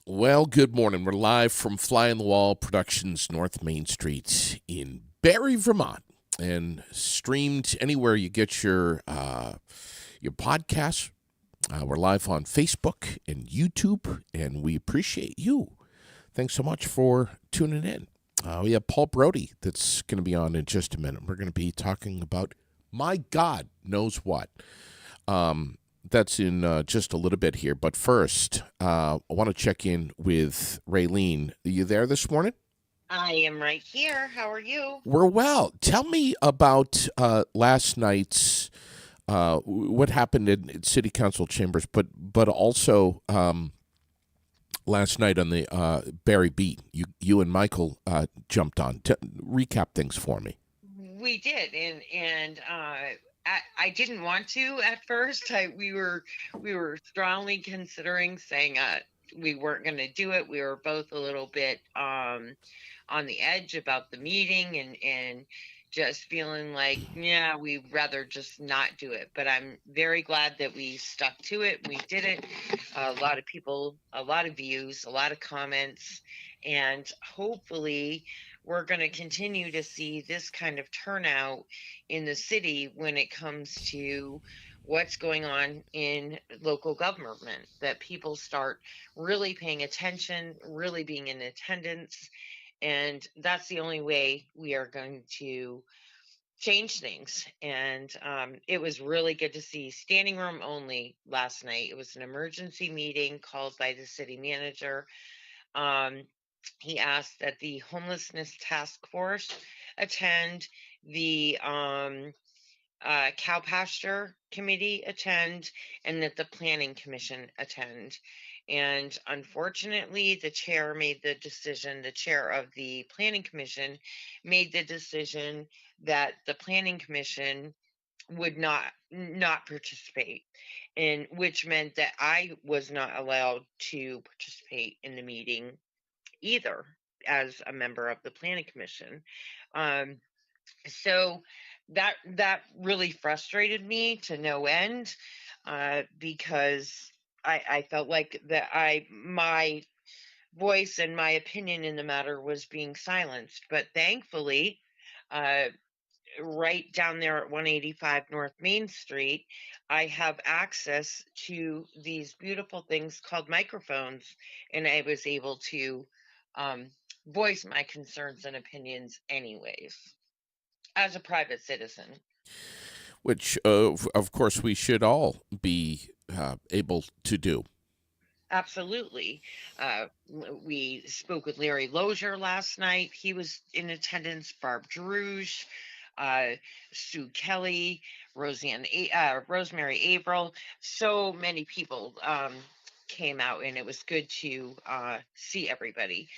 Well, good morning. We're live from Fly on the Wall Productions, North Main Street in Barrie, Vermont, and streamed anywhere you get your podcasts. We're live on Facebook and YouTube, and we appreciate you. Thanks so much for tuning in. We have Paul BRODIE that's going to be on in just a minute. We're going to be talking about my God knows what. That's in just a little bit here. But first, I want to check in with Raylene. Are you there this morning? I am right here. How are you? We're well. Tell me about last night's what happened in City Council chambers, but also last night on the Barry Beat. You and Michael jumped on. Recap things for me. We did, and I didn't want to at first. We were strongly considering saying we weren't going to do it. We were both a little bit on the edge about the meeting and just feeling like, yeah, we'd rather just not do it. But I'm very glad that we stuck to it. We did it. A lot of people, a lot of views, a lot of comments, and hopefully we're going to continue to see this kind of turnout in the city when it comes to what's going on in local government, that people start really paying attention, really being in attendance. And that's the only way we are going to change things. And it was really good to see standing room only last night. It was an emergency meeting called by the city manager. Um, he asked that the homelessness task force attend, the cow pasture committee attend, and that the planning commission attend. And unfortunately, the chair of the planning commission made the decision that the planning commission would not participate, and which meant that I was not allowed to participate in the meeting either as a member of the planning commission. Um, so that really frustrated me to no end, because I felt like that I my voice and my opinion in the matter was being silenced. But thankfully, uh, right down there at 185 North Main Street, I have access to these beautiful things called microphones, and I was able to um, voice my concerns and opinions anyways as a private citizen. Which, of course, we should all be able to do. Absolutely. We spoke with Larry Lozier last night. He was in attendance. Barb Druge, uh, Sue Kelly, Rosemary Averill. So many people came out, and it was good to see everybody.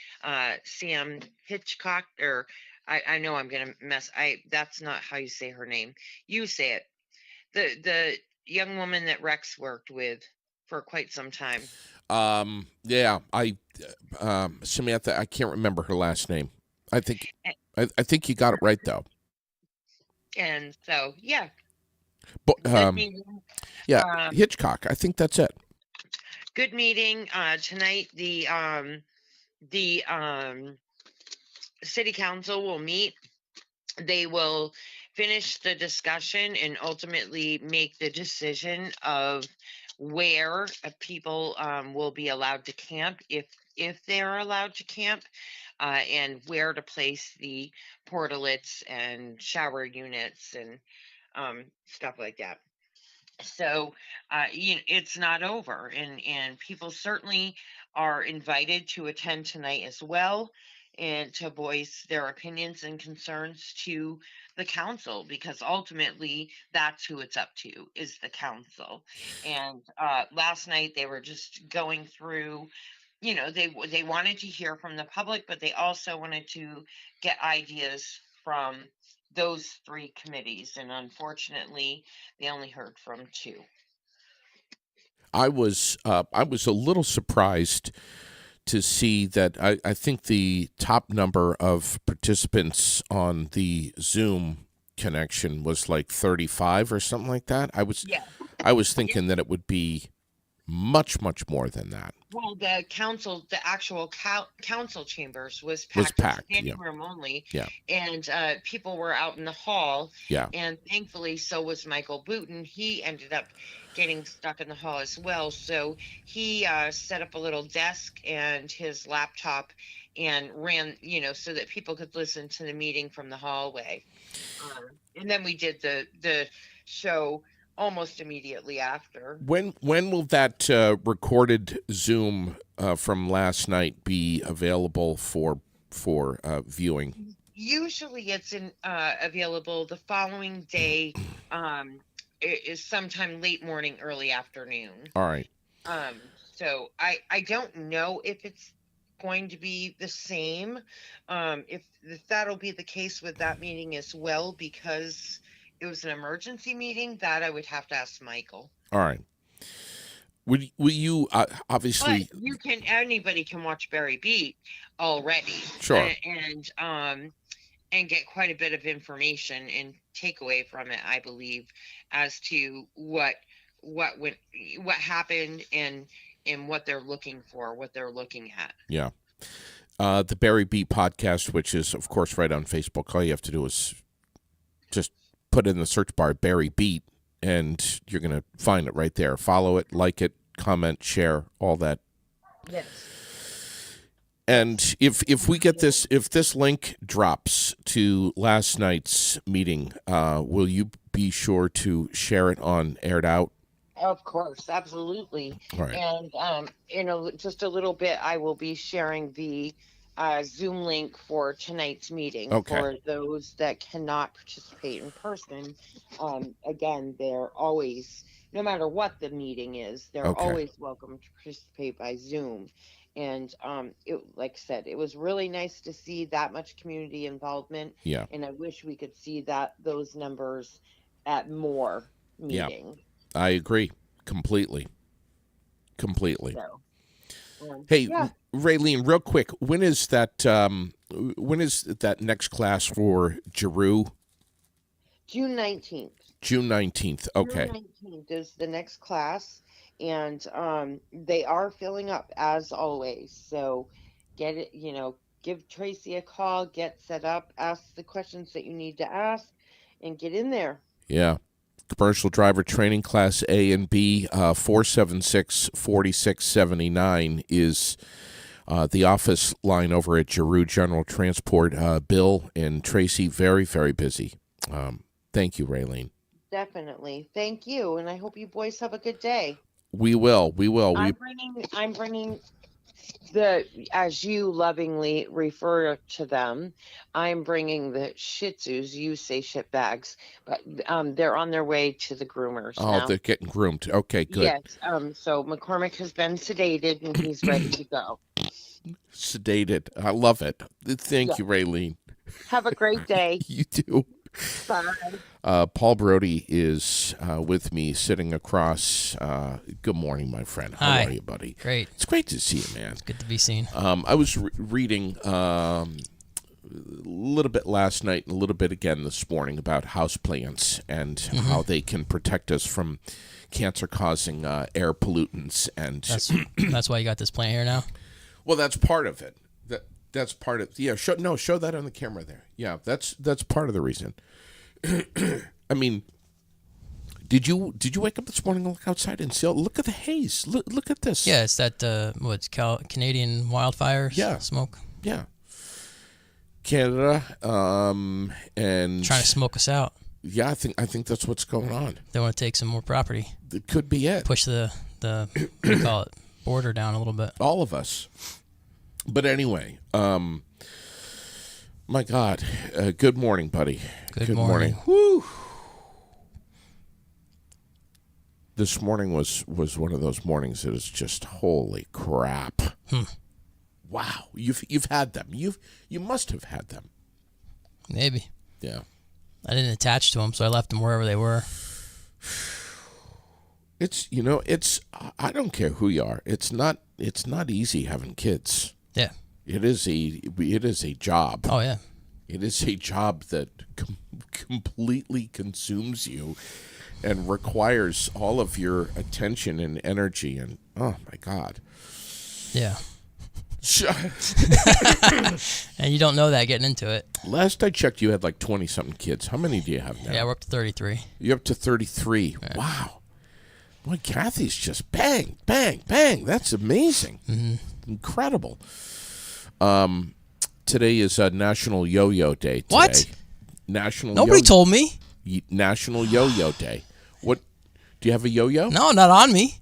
Sam Hitchcock, or I know I'm gonna mess. I That's not how you say her name. You say it. The young woman that Rex worked with for quite some time. Yeah, Samantha. I can't remember her last name. I think A- I think you got it right though. And so, yeah, But good meeting. yeah, Um, Hitchcock. I think that's it. Good meeting tonight. The city council will meet. They will finish the discussion and ultimately make the decision of where people will be allowed to camp, if they're allowed to camp, and where to place the portalets and shower units and stuff like that. So it's not over, and people certainly are invited to attend tonight as well, and to voice their opinions and concerns to the council, because ultimately that's who it's up to, is the council. And last night they were just going through, they wanted to hear from the public, but they also wanted to get ideas from those three committees, and unfortunately they only heard from two. I was a little surprised to see that I think the top number of participants on the Zoom connection was like 35 or something like that. Yeah. I was Yeah. thinking that it would be Much, much more than that. Well, the actual council chambers was Was packed. It was packed. standing Yeah. room only, Yeah. and people were out in the hall. Yeah. And thankfully, so was Michael Booten. He ended up getting stuck in the hall as well. So he set up a little desk and his laptop and ran, so that people could listen to the meeting from the hallway. And then we did the show almost immediately after. When will that recorded Zoom from last night be available for viewing? Usually it's available the following day. It is sometime late morning, early afternoon. All right. So I don't know if it's going to be the same. If that'll be the case with that meeting as well, because it was an emergency meeting, that I would have to ask Michael. All right. Will you obviously? But anybody can watch Barry Beat already. Sure. And get quite a bit of information and takeaway from it, I believe, as to what happened and what they're looking for, what they're looking at. Yeah. The Barry Beat podcast, which is, of course, right on Facebook. All you have to do is just put in the search bar Barry Beat, and you're going to find it right there. Follow it, like it, comment, share, all that. Yes. And if we get this, if this link drops to last night's meeting, will you be sure to share it on Aired Out? Of course, absolutely. All right. And in just a little bit, I will be sharing the Zoom link for tonight's meeting. Okay. For those that cannot participate in person. Again, they're always, no matter what the meeting is, they're Okay. always welcome to participate by Zoom. And like I said, it was really nice to see that much community involvement. Yeah. And I wish we could see those numbers at more meetings. Yeah. I agree completely. So, Hey, yeah. Raylene, real quick, when is that next class for Giroux? June 19th. June 19th. Okay. June 19th is the next class, and they are filling up as always. So get it, give Tracy a call, get set up, ask the questions that you need to ask, and get in there. Yeah. Commercial driver training class A and B, 476-4679 is the office line over at Giroux General Transport. Bill and Tracy, very, very busy. Thank you, Raylene. Definitely. Thank you. And I hope you boys have a good day. We will. I'm bringing as you lovingly refer to them, I'm bringing the Shih Tzus. You say shit bags, but they're on their way to the groomers. Oh, now. They're getting groomed. Okay, good. Yes. So McCormick has been sedated and he's ready to go. Sedated. I love it. Thank you, Raylene. Have a great day. You too. Bye. Paul Brody is with me, sitting across. Good morning, my friend. How Hi. are you, buddy? Great. It's great to see you, man. It's good to be seen. I was reading a little bit last night and a little bit again this morning about houseplants and how they can protect us from cancer-causing air pollutants. And That's why you got this plant here now? well, that's part of it. That's part of show that on the camera there. Yeah, that's part of the reason. I mean, did you wake up this morning and look outside and see? Look at the haze. Look at this. Yeah, it's that Canadian wildfires smoke. Yeah. Canada and Trying to smoke us out. Yeah, I think that's what's going on. They want to take some more property. It could be it. Push the what do you call it? Border down a little bit. All of us. But anyway, my God, good morning, buddy. Good morning. Woo. This morning was one of those mornings that is just holy crap. Wow, you've had them. You must have had them. Maybe. Yeah. I didn't attach to them, so I left them wherever they were. It's I don't care who you are. It's not easy having kids. Yeah. It is a job. Oh yeah. It is a job that completely consumes you, and requires all of your attention and energy. And oh my God. Yeah. And you don't know that getting into it. Last I checked, you had like 20-something kids. How many do you have now? Yeah, we're up to 33. You're up to 33. Yeah. Wow. Boy, Kathy's just bang, bang, bang. That's amazing. Mm-hmm. Incredible. Today is National Yo-Yo Day. Today. What? Nobody told me. National Yo-Yo Day. What? Do you have a yo-yo? No, not on me.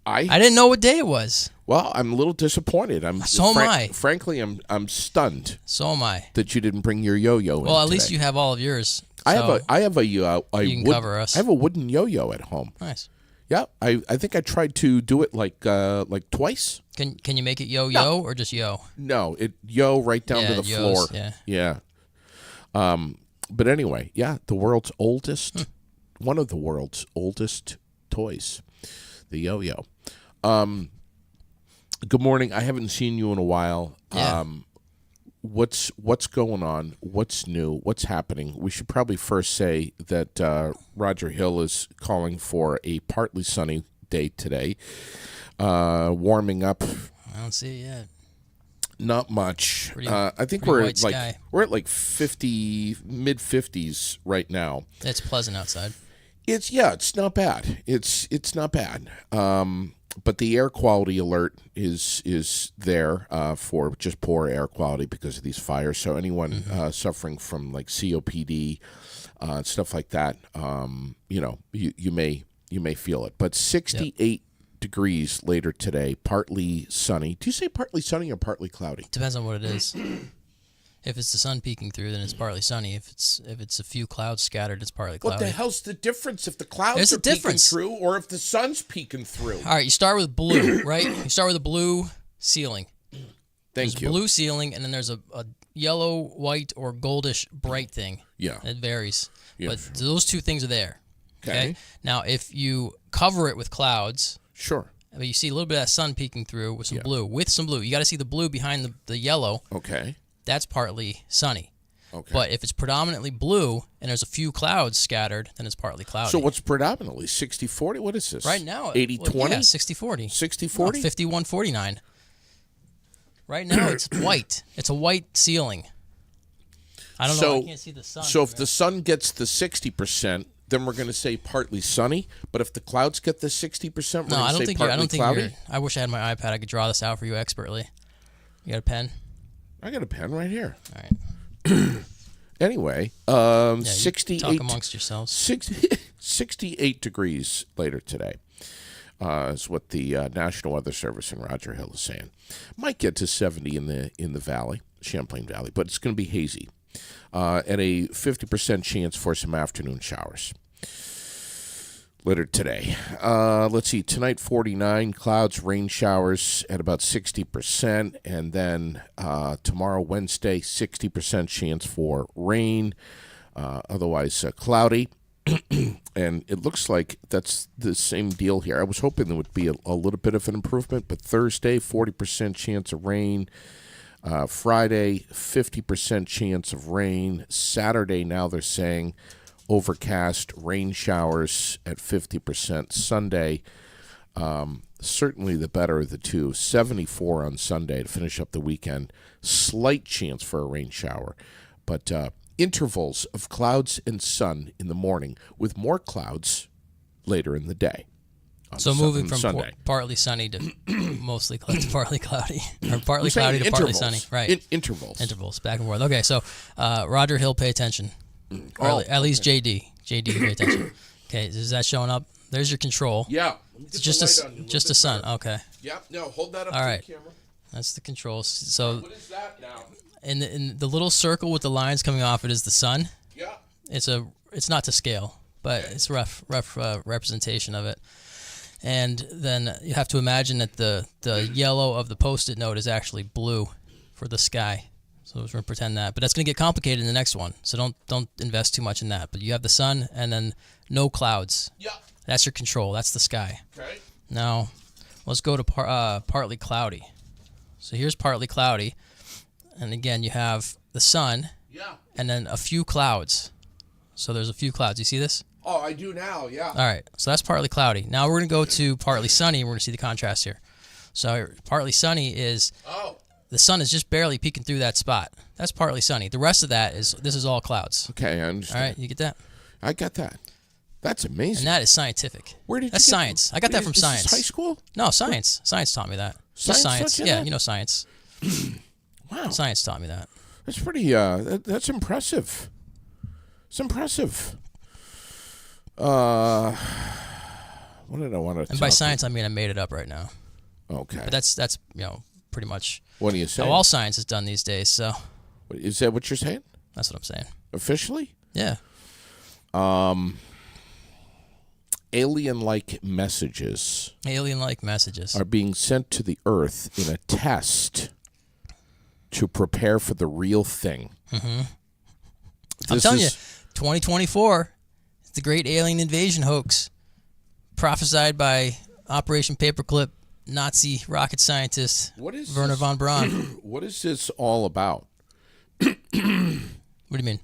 I didn't know what day it was. Well, I'm a little disappointed. So am I. Frankly, I'm stunned. So am I. That you didn't bring your yo-yo in. Well, at today. least you have all of yours. I have a you can cover us. I have a wooden yo-yo at home. Nice. Yeah, I think I tried to do it like twice. Can you make it yo-yo or just yo? No, it yo right down to the floor. Yeah. But anyway, yeah, the world's oldest, one of the world's oldest toys, the yo-yo. Good morning. I haven't seen you in a while. Yeah. What's going on? What's new? What's happening? We should probably first say that Roger Hill is calling for a partly sunny day today. Warming up. I don't see it yet. Not much. I think we're at like 50, mid 50s right now. It's pleasant outside. It's not bad. It's not bad. But the air quality alert is there for just poor air quality because of these fires. So anyone suffering from like COPD, stuff like that, you may feel it. But 68 degrees later today, partly sunny. Do you say partly sunny or partly cloudy? Depends on what it is. If it's the sun peeking through, then it's partly sunny. If it's a few clouds scattered, it's partly cloudy. What the hell's the difference if the clouds are peeking through or if the sun's peeking through? All right, you start with blue, right? You start with a blue ceiling. There's a blue ceiling, and then there's a yellow, white, or goldish bright thing. Yeah. It varies. Yeah. But those two things are there. Okay? Now, if you cover it with clouds... Sure. But you see a little bit of that sun peeking through with some blue. With some blue. You got to see the blue behind the yellow. Okay. That's partly sunny. Okay. But if it's predominantly blue and there's a few clouds scattered, then it's partly cloudy. So what's predominantly? 60-40? What is this? Right now. 80-20? Well, yeah, 60-40. 60-40? 51-49. Right now it's white. It's a white ceiling. I don't know. I can't see the sun. So if the sun gets the 60%, then we're going to say partly sunny. But if the clouds get the 60%, we're going to say partly cloudy? I wish I had my iPad. I could draw this out for you expertly. You got a pen? I got a pen right here. All right. Anyway, yeah, 68. Talk amongst yourselves. 68 degrees later today is what the National Weather Service in Roger Hill is saying. Might get to 70 in the valley, Champlain Valley, but it's going to be hazy. And a 50% chance for some afternoon showers later today. Let's see, tonight 49, clouds, rain showers at about 60%, and then tomorrow, Wednesday, 60% chance for rain, otherwise cloudy. And it looks like that's the same deal here. I was hoping there would be a little bit of an improvement, but Thursday, 40% chance of rain. Friday, 50% chance of rain. Saturday, now they're saying overcast, rain showers at 50%. Sunday, certainly the better of the two. 74 on Sunday to finish up the weekend. Slight chance for a rain shower. But intervals of clouds and sun in the morning with more clouds later in the day. So moving from partly sunny to mostly partly cloudy, or partly cloudy to partly sunny, right? Intervals, back and forth. Okay, so Roger Hill, pay attention. At least JD, pay attention. Okay, is that showing up? There's your control. Yeah, it's just a sun. Better. Okay. Yeah. No, hold that up. All right. To the camera. That's the control. So what is that now? In the little circle with the lines coming off it is the sun. Yeah. It's not to scale, but it's rough representation of it. And then you have to imagine that the yellow of the Post-it note is actually blue for the sky. So we're going to pretend that. But that's going to get complicated in the next one. So don't invest too much in that. But you have the sun and then no clouds. Yeah. That's your control. That's the sky. Okay. Now, let's go to partly cloudy. So here's partly cloudy. And again, you have the sun. Yeah. And then a few clouds. So there's a few clouds. You see this? Oh, I do now. Yeah. All right, so that's partly cloudy. Now we're going to go to partly sunny. We're going to see the contrast here. So partly sunny is the sun is just barely peeking through that spot. That's partly sunny. The rest of that this is all clouds. Okay, I understand. All right, you get that? I got that. That's amazing. And that is scientific. Where did That's you get science. I got that from is this science. high school? No, science. Science taught me that. Just Science science. taught you Yeah, that? you know science. Wow. Science taught me that. That's pretty. That's impressive. It's impressive. What did I want to? And by science, I mean I made it up right now. Okay. But that's pretty much What are you saying? how all science is done these days. So Is that what you're saying? that's what I'm saying. Officially? Yeah. Alien-like messages Alien-like messages. are being sent to the Earth in a test to prepare for the real thing. Mm-hmm. I'm telling you, 2024 is the great alien invasion hoax prophesied by Operation Paperclip Nazi rocket scientist Werner von Braun. What is this all about? What do you mean?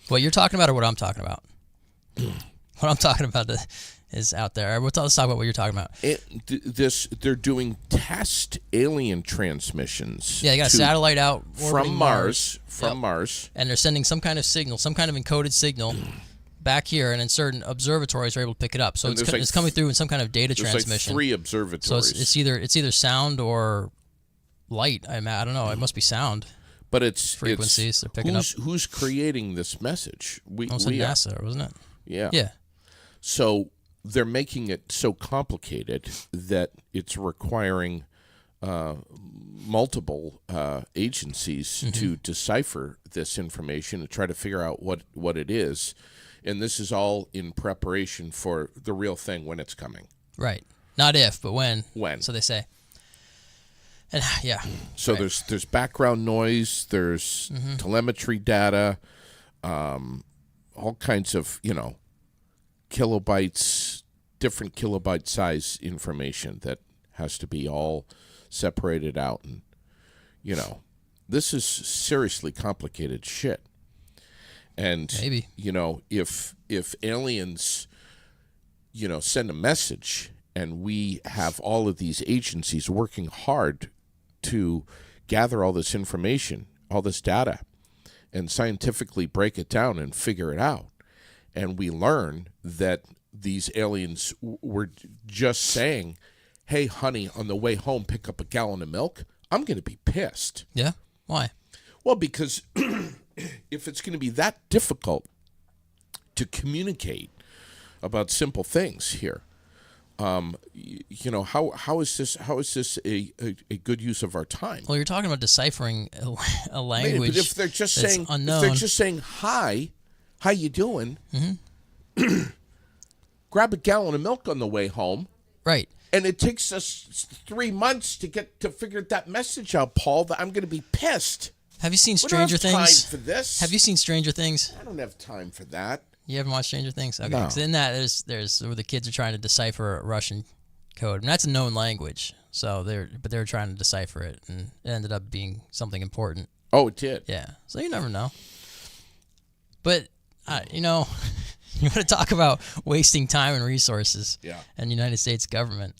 What you're talking about or what I'm talking about? What I'm talking about is out there. Let's talk about what you're talking about. They're doing test alien transmissions. Yeah, you got a satellite out from Mars. And they're sending some kind of signal, some kind of encoded signal back here, and then certain observatories are able to pick it up. So it's coming through in some kind of data transmission. Like 3 observatories. So it's either sound or light. I don't know. It must be sound. But it's frequencies they're picking up. Who's creating this message? We NASA, wasn't it? Yeah. Yeah. So they're making it so complicated that it's requiring multiple agencies to decipher this information and try to figure out what it is. And this is all in preparation for the real thing when it's coming. Right. Not if, but when. When. So they say. And, yeah. So there's background noise, there's telemetry data, all kinds of, kilobytes, different kilobyte size information that has to be all separated out. And, this is seriously complicated shit. And, maybe, if aliens, send a message and we have all of these agencies working hard to gather all this information, all this data, and scientifically break it down and figure it out. And we learn that these aliens were just saying, hey, honey, on the way home, pick up a gallon of milk. I'm going to be pissed. Yeah? Why? Well, because if it's going to be that difficult to communicate about simple things here, how is this a good use of our time? Well, you're talking about deciphering a language. Maybe, but if they're just saying unknown. if they're just saying hi, how you doing? Grab a gallon of milk on the way home. Right. And it takes us 3 months to figure that message out, Paul. That I'm going to be pissed. Have you seen Stranger Things? We don't have time for this. Have you seen Stranger Things? I don't have time for that. You haven't watched Stranger Things? Okay. No. Because in that, there's where the kids are trying to decipher a Russian code, and that's a known language. So they're trying to decipher it, and it ended up being something important. Oh, it did. Yeah. So you never know. But you want to talk about wasting time and resources? Yeah. And the United States government.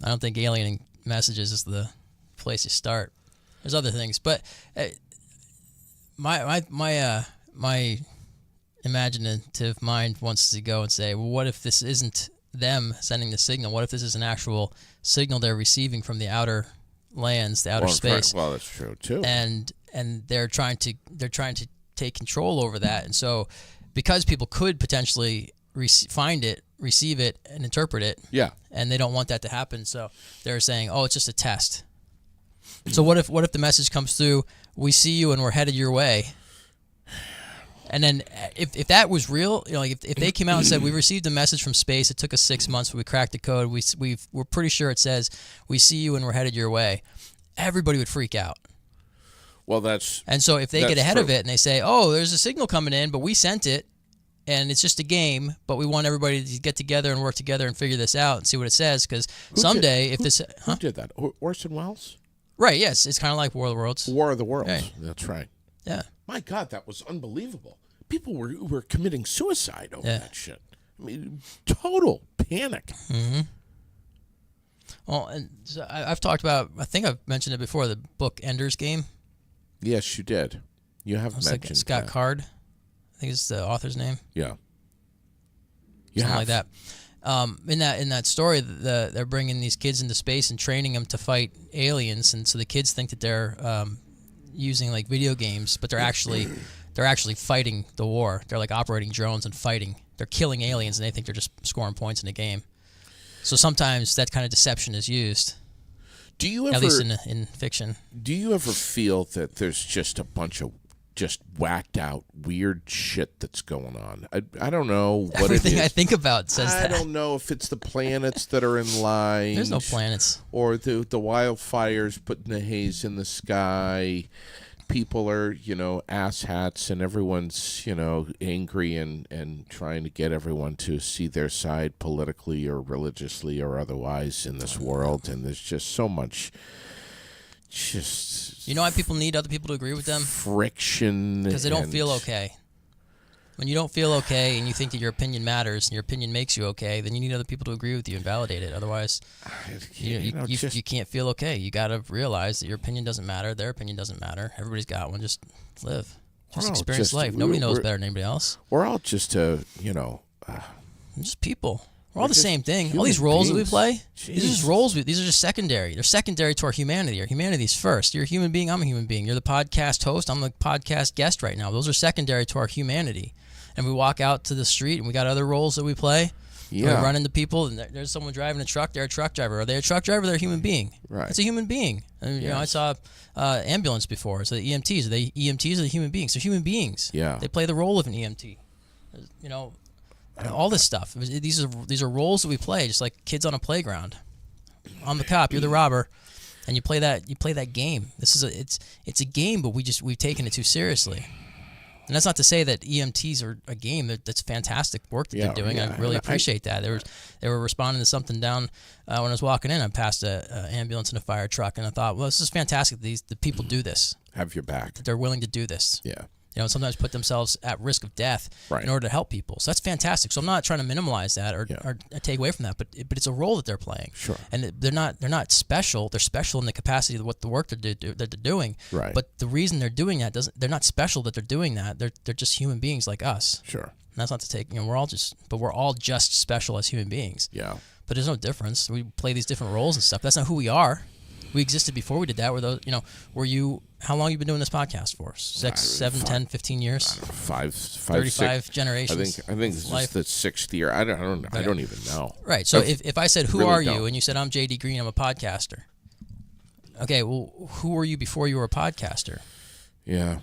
I don't think alien messages is the place to start. There's other things, but my imaginative mind wants to go and say, well, what if this isn't them sending the signal? What if this is an actual signal they're receiving from the outer lands, the outer space? Well, that's true too. And they're trying to take control over that. And so, because people could potentially find it, receive it, and interpret it, yeah, and they don't want that to happen, so they're saying, oh, it's just a test. So what if the message comes through, we see you and we're headed your way? And then if that was real, if they came out and said, we received a message from space, it took us 6 months, but we cracked the code, we're pretty sure it says, we see you and we're headed your way, everybody would freak out. Well, and so if they get ahead of it and they say, oh, there's a signal coming in, but we sent it, and it's just a game, but we want everybody to get together and work together and figure this out and see what it says, because someday who did that? Orson Welles? Right, yes. It's kind of like War of the Worlds. War of the Worlds. Right. That's right. Yeah. My God, that was unbelievable. People were committing suicide over that shit. I mean, total panic. Mm-hmm. Well, and so I've talked about, I think I've mentioned it before, the book Ender's Game. Yes, you did. You have It's mentioned like Scott that. Card. I think it's the author's name. Yeah. Something like that. In that story, they're bringing these kids into space and training them to fight aliens, and so the kids think that they're using like video games, but they're actually fighting the war. They're like operating drones and fighting. They're killing aliens, and they think they're just scoring points in a game. So sometimes that kind of deception is used. Do you ever, at least in fiction? Do you ever feel that there's just a bunch of just whacked out weird shit that's going on? I don't know what Everything it is. I think about says I that. don't know if it's the planets that are in line. There's no planets. Or the wildfires putting the haze in the sky. People are, asshats, and everyone's, angry and trying to get everyone to see their side politically or religiously or otherwise in this world. And there's just so much You know why people need other people to agree with them? friction. Because they don't feel okay. When you don't feel okay and you think that your opinion matters and your opinion makes you okay, then you need other people to agree with you and validate it. Otherwise, you can't feel okay. You got to realize that your opinion doesn't matter. Their opinion doesn't matter. Everybody's got one. Just live. Just experience life. Nobody knows better than anybody else. We're all just Just people. We're all the same thing. All these human roles that we beings. play, these are just Jeez. roles. These are just secondary. They're secondary to our humanity. Our humanity's first. You're a human being. I'm a human being. You're the podcast host. I'm the podcast guest right now. Those are secondary to our humanity. And we walk out to the street and we got other roles that we play. Yeah. We run into people and there's someone driving a truck. They're a truck driver. Are they a truck driver? They're a human being. Right. It's a human being. And, I saw ambulance before. So the EMTs. Are they EMTs or the human beings? They're human beings. Yeah. They play the role of an EMT. All this stuff. These are roles that we play, just like kids on a playground. I'm the cop. You're the robber. And you play that game. It's a game, but we've taken it too seriously. And that's not to say that EMTs are a game. That's fantastic work that they're doing. I really appreciate that. They were responding to something down when I was walking in. I passed an ambulance and a fire truck, and I thought, well, this is fantastic. The people do this. Have your back. They're willing to do this. Yeah. Sometimes put themselves at risk of death Right. in order to help people. So that's fantastic. So I'm not trying to minimize that or take away from that, but it's a role that they're playing. Sure. And they're not special. They're special in the capacity of what the work that they're doing. Right. But the reason they're doing that they're not special that they're doing that. They're just human beings like us. Sure. And that's not to take. We're all just special as human beings. Yeah. But there's no difference. We play these different roles and stuff. That's not who we are. We existed before we did that. Were you? How long have you been doing this podcast for? 6, 7, 10, 15 years? 35 generations. I think this is the 6th year. I don't even know. Right. So if I said, who really are you? don't. And you said, I'm JD Green, I'm a podcaster. Okay, well, who were you before you were a podcaster? Yeah.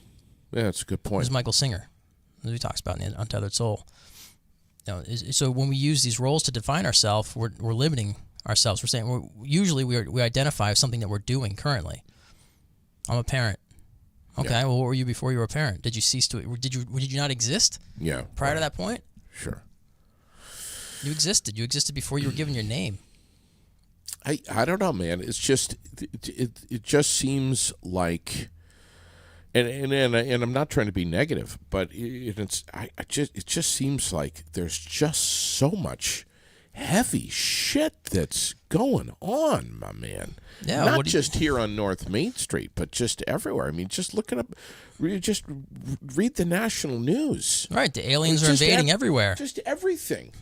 Yeah, that's a good It point. was Michael Singer, as he talks about in the Untethered Soul. So when we use these roles to define ourselves, we're limiting ourselves. We're saying we identify as something that we're doing currently. I'm a parent. Okay, Yeah. well, what were you before you were a parent? Did you cease to? Did you not exist Yeah. prior to that point? Sure. You existed. You existed before you were given your name. I don't know, man. It's just it just seems like, and I'm not trying to be negative, but it just seems like there's just so much heavy shit that's going on, my man. Yeah, not just here on North Main Street, but just everywhere. I mean, just looking up, just read the national news. Right, the aliens are Just invading everywhere. Just everything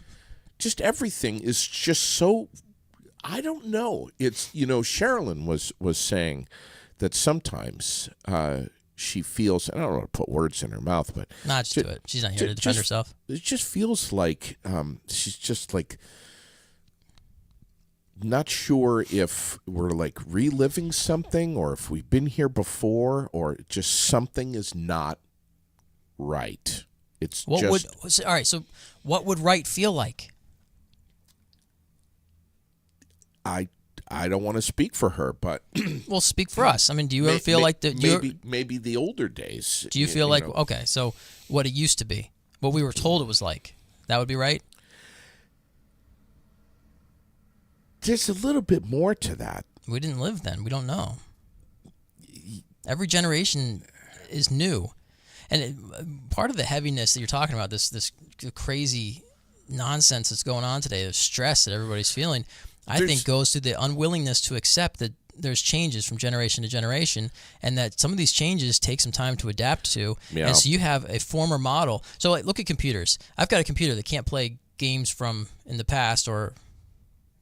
is just so. I don't know. It's Sherilyn was saying that sometimes she feels. I don't want to put words in her mouth, but Not just do it. She's not here to defend herself. It just feels like she's just like not sure if we're like reliving something or if we've been here before or just something is not right. It's All just right? So, what would right feel like? I don't want to speak for her, but Well, speak for us. I mean, do you ever feel like maybe the older days? Do you feel like okay? So, what it used to be, what we were told it was like, that would be right. There's a little bit more to that. We didn't live then. We don't know. Every generation is new, and part of the heaviness that you're talking about, this crazy nonsense that's going on today, the stress that everybody's feeling, I There's- think goes to the unwillingness to accept that there's changes from generation to generation, and that some of these changes take some time to adapt to. Yeah. And so you have a former model. So like, look at computers. I've got a computer that can't play games from in the past, or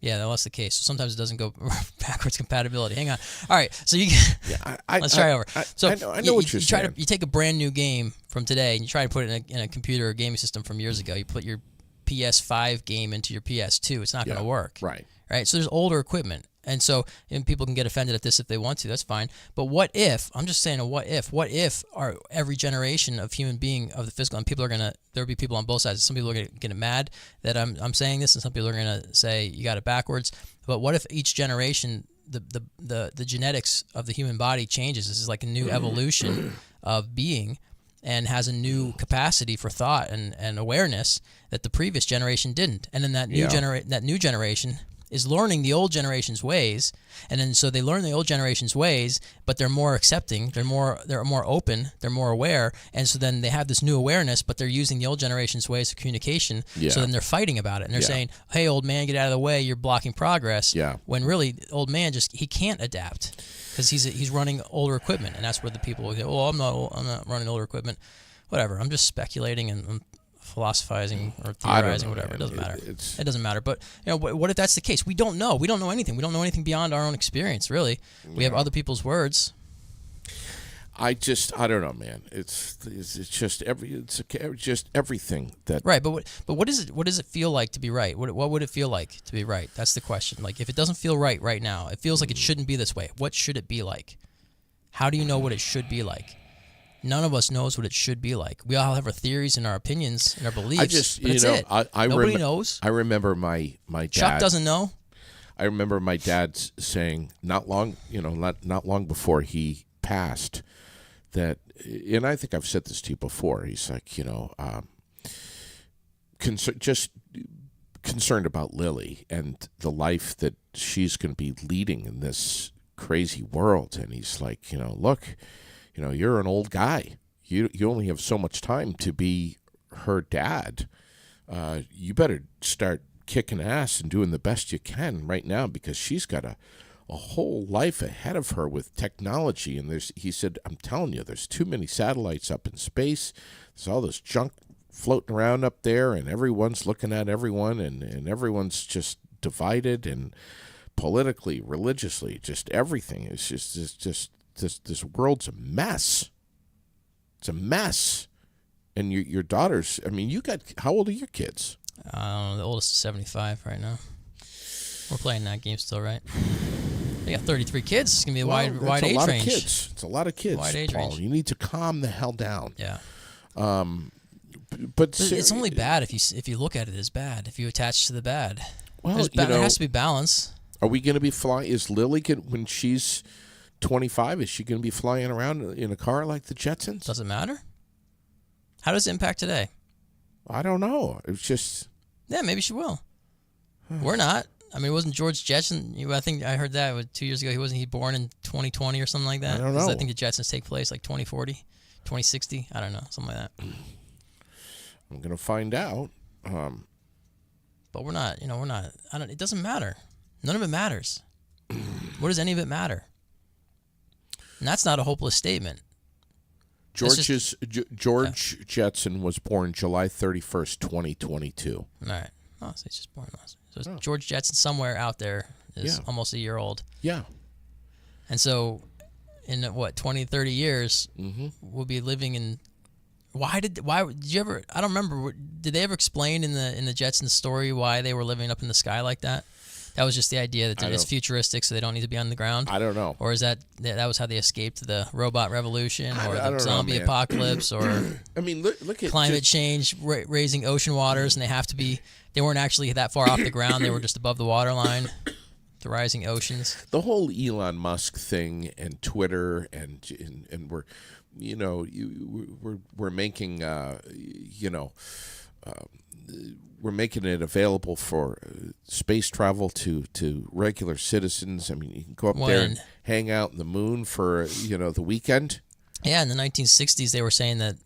yeah, that's the case. So sometimes it doesn't go backwards compatibility. Hang on. All right, so you Yeah, let's try over. So I know what you're you try saying. you take a brand new game from today and you try to put it in a computer or gaming system from years ago. You put your PS5 game into your PS2. It's not going to work. Right. Right. So there's older equipment. And so and people can get offended at this if they want to. That's fine. But what if, I'm just saying a what if every generation of human being of the physical, and people are going to, there'll be people on both sides. Some people are going to get mad that I'm saying this, and some people are going to say you got it backwards. But what if each generation, the genetics of the human body changes? This is like a new evolution of being, and has a new capacity for thought and awareness that the previous generation didn't. And then that new generation is learning the old generation's ways, and then so they learn the old generation's ways, but they're more accepting, they're more open, they're more aware, and so then they have this new awareness, but they're using the old generation's ways of communication. Yeah. So then they're fighting about it, and they're saying, "Hey, old man, get out of the way! You're blocking progress." Yeah. When really, the old man he can't adapt because he's running older equipment, and that's where the people will go, "Oh, I'm not running older equipment." Whatever. I'm just speculating and I'm philosophizing or theorizing, whatever. It doesn't matter. It doesn't matter. But what if that's the case? We don't know. We don't know anything. We don't know anything beyond our own experience. Really, we have other people's words. I don't know, man. It's just everything that. Right. But what is it? What does it feel like to be right? What would it feel like to be right? That's the question. Like, if it doesn't feel right now, it feels like it shouldn't be this way. What should it be like? How do you know what it should be like? None of us knows what it should be like. We all have our theories and our opinions and our beliefs. But nobody knows. I remember my dad. Chuck doesn't know. I remember my dad saying not long before he passed that, and I think I've said this to you before. He's like, just concerned about Lily and the life that she's going to be leading in this crazy world. And he's like, look. You're an old guy. You only have so much time to be her dad. You better start kicking ass and doing the best you can right now, because she's got a whole life ahead of her with technology. And he said, I'm telling you, there's too many satellites up in space. There's all this junk floating around up there, and everyone's looking at everyone, and everyone's just divided, and politically, religiously, just everything. It's just this world's a mess. It's a mess. And your daughters, how old are your kids? The oldest is 75 right now. We're playing that game still, right? They got 33 kids. It's going to be a wide age range. It's a lot of kids, Wide age Paul. range. You need to calm the hell down. Yeah. But It's only bad if you look at it as bad, if you attach to the bad. Well, there has to be balance. Are we going to be flying? Is Lily, when she's 25, is she going to be flying around in a car like the Jetsons? Does it matter? How does it impact today? I don't know. It's just... Yeah, maybe she will. We're not. Wasn't George Jetson? I think I heard that 2 years ago. He born in 2020 or something like that? I don't know. I think the Jetsons take place like 2040, 2060. I don't know, something like that. I'm going to find out. But we're not. We're not. It doesn't matter. None of it matters. What does any of it matter? And that's not a hopeless statement. George Jetson was born July 31st, 2022. All right. Oh, so he's just born last. So George Jetson somewhere out there is almost a year old. Yeah. And so in 20, 30 years, we'll be living in... Why did you ever... I don't remember. Did they ever explain in the Jetsons story why they were living up in the sky like that? That was just the idea that it's futuristic, so they don't need to be on the ground? I don't know. Or is that was how they escaped the robot revolution or the zombie apocalypse or look at climate change, raising ocean waters, and they weren't actually that far off the ground. They were just above the waterline, the rising oceans. The whole Elon Musk thing and Twitter and we're, we're making, we're making it available for space travel to regular citizens. You can go up there and hang out in the moon for, the weekend. Yeah, in the 1960s, they were saying that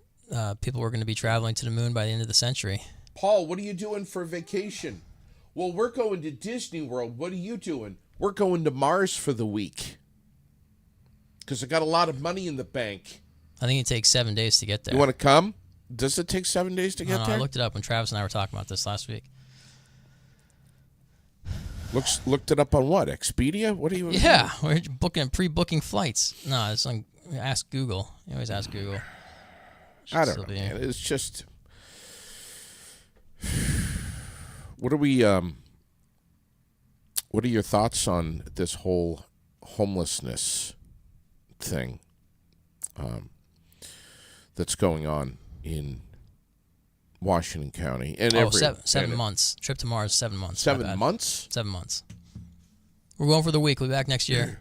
people were going to be traveling to the moon by the end of the century. Paul, what are you doing for vacation? Well, we're going to Disney World. What are you doing? We're going to Mars for the week. Because I got a lot of money in the bank. I think it takes 7 days to get there. You want to come? Does it take 7 days to get there? I looked it up when Travis and I were talking about this last week. Looked it up on what? Expedia? What are you? Yeah, we're pre-booking flights. No, it's on. Ask Google. You always ask Google. I don't know, man. It's just. What are we? What are your thoughts on this whole homelessness thing that's going on in Washington County and seven months. Trip to Mars, 7 months. 7 months? 7 months. We're going for the week. We'll be back next year.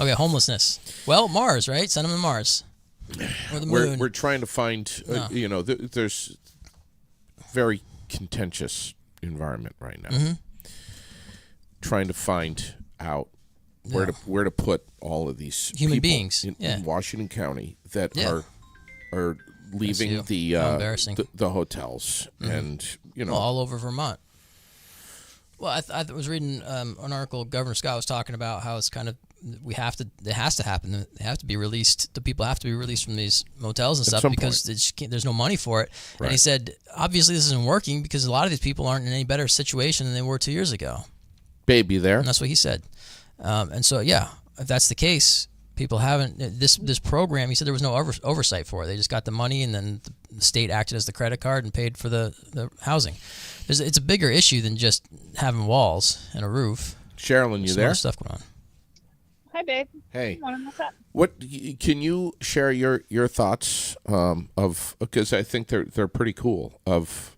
Okay, homelessness. Well, Mars, right? Send them to Mars. Or the moon. We're trying to find, there's very contentious environment right now. Mm-hmm. Trying to find out where to put all of these human people beings in Washington County that are leaving the hotels and all over Vermont. Well, I was reading an article Governor Scott was talking about how it's kind of it has to happen. They have to be released. The people have to be released from these motels and stuff because there's no money for it. Right. And he said, obviously this isn't working because a lot of these people aren't in any better situation than they were 2 years ago. Baby there. And that's what he said. And so, if that's the case, people haven't this program. He said there was no oversight for it. They just got the money, and then the state acted as the credit card and paid for the housing. It's a bigger issue than just having walls and a roof. Sherilyn, you there? Other stuff going on. Hi, babe. Hey. What's up? What can you share your thoughts of, because I think they're pretty cool, of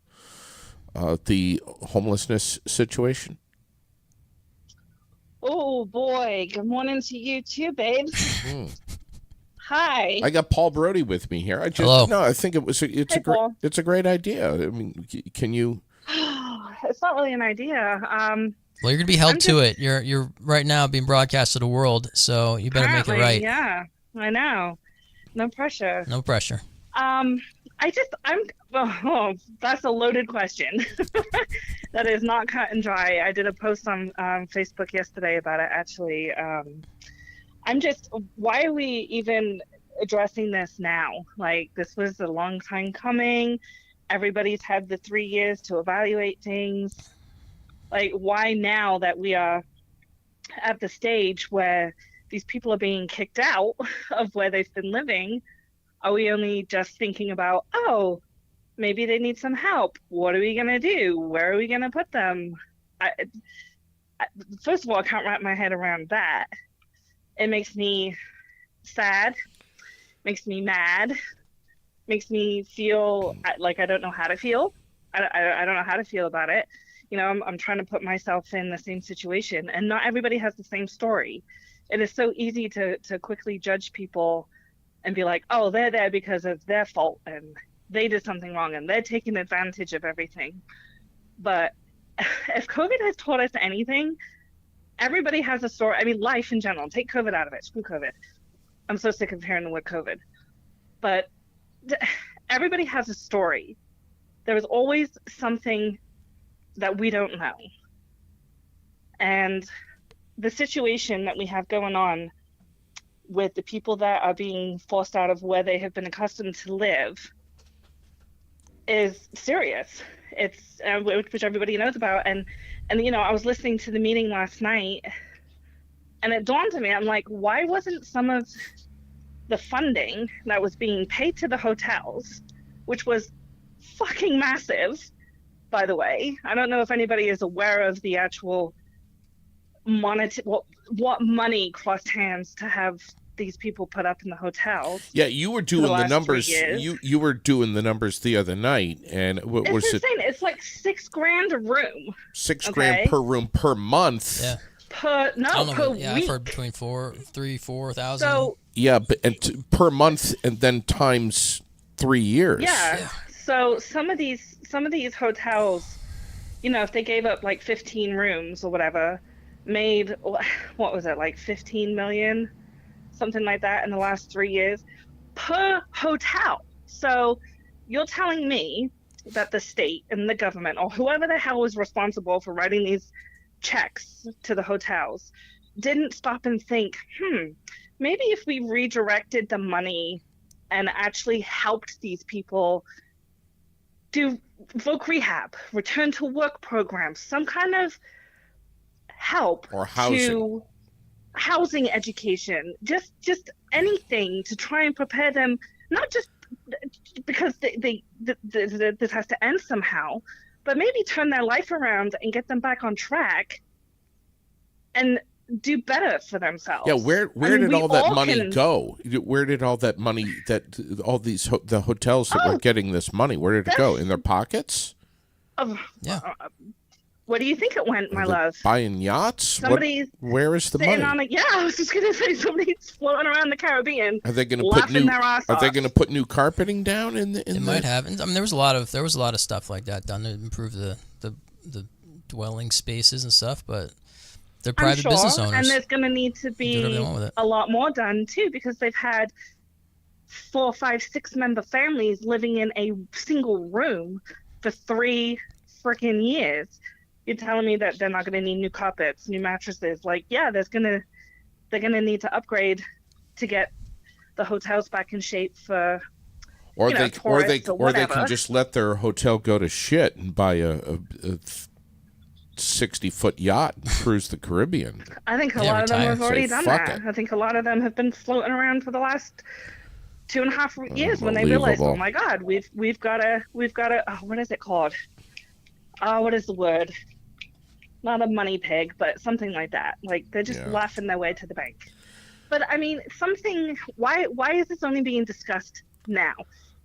the homelessness situation? Oh boy! Good morning to you too, babes. Hi. I got Paul BRODIE with me here. Hello. No, I think it's a great idea. I mean, can you? It's not really an idea. Well, you're gonna be held to it. You're right now being broadcast to the world, so you better make it right. Yeah, I know. No pressure. No pressure. That's a loaded question. That is not cut and dry. I did a post on Facebook yesterday about it, actually. Why are we even addressing this now? Like, this was a long time coming. Everybody's had the 3 years to evaluate things. Like, why now that we are at the stage where these people are being kicked out of where they've been living, are we only just thinking about, maybe they need some help? What are we going to do? Where are we going to put them? First of all, I can't wrap my head around that. It makes me sad, makes me mad, makes me feel like I don't know how to feel. I don't know how to feel about it. I'm trying to put myself in the same situation, and not everybody has the same story. It is so easy to quickly judge people and be like, oh, they're there because of their fault and they did something wrong and they're taking advantage of everything. But if COVID has taught us anything, everybody has a story. I mean, life in general. Take COVID out of it. Screw COVID. I'm so sick of hearing the word COVID. But everybody has a story. There is always something that we don't know. And the situation that we have going on with the people that are being forced out of where they have been accustomed to live is serious. It's which everybody knows about. And I was listening to the meeting last night, and it dawned on me, I'm like, why wasn't some of the funding that was being paid to the hotels, which was fucking massive, by the way. I don't know if anybody is aware of the actual what money crossed hands to have these people put up in the hotels. Yeah, you were doing the numbers. You were doing the numbers the other night, and what was insane. It's like $6,000 a room. $6,000 per room per month. Yeah. Per week. I've heard between 4,000. So yeah, but per month, and then times 3 years. Yeah. So some of these hotels, if they gave up like 15 rooms or whatever, made, what was it, like 15 million, something like that in the last 3 years per hotel. So you're telling me that the state and the government or whoever the hell is responsible for writing these checks to the hotels didn't stop and think, maybe if we redirected the money and actually helped these people do voc rehab, return to work programs, some kind of help Or housing. to housing, education, just anything to try and prepare them, not just because this has to end somehow, but maybe turn their life around and get them back on track and do better for themselves. Yeah, where I mean, did we all that all money can- go? Where did all that money, the hotels that were getting this money, where did it go? In their pockets? Yeah. Where do you think it went, my Are they love? buying yachts? Somebody's Where is the sitting money? on I was just gonna say somebody's floating around the Caribbean, Are they going to put laughing new? their ass Are they off. going to put new carpeting down in the? It might have. I mean, there was a lot of stuff like that done to improve the dwelling spaces and stuff, but they're I'm private sure, business owners. and there's going to need to Do whatever they be want with it. a lot more done too, because they've had 4, 5, 6-member families living in a single room for 3 freaking years. You're telling me that they're not going to need new carpets, new mattresses? Like, yeah, they're gonna need to upgrade to get the hotels back in shape for. Or you know, they tourists or can whatever. just let their hotel go to shit and buy a 60-foot yacht and cruise the Caribbean. I think a Yeah, lot of them retire. have already Say, done fuck that. it. I think a lot of them have been floating around for the last 2.5 years when they realized, Unbelievable. oh my God, we've got to. Oh, what is it called? Oh, what is the word? Not a money pig, but something like that. Like they're just Yeah. laughing their way to the bank. But I mean, Why is this only being discussed now?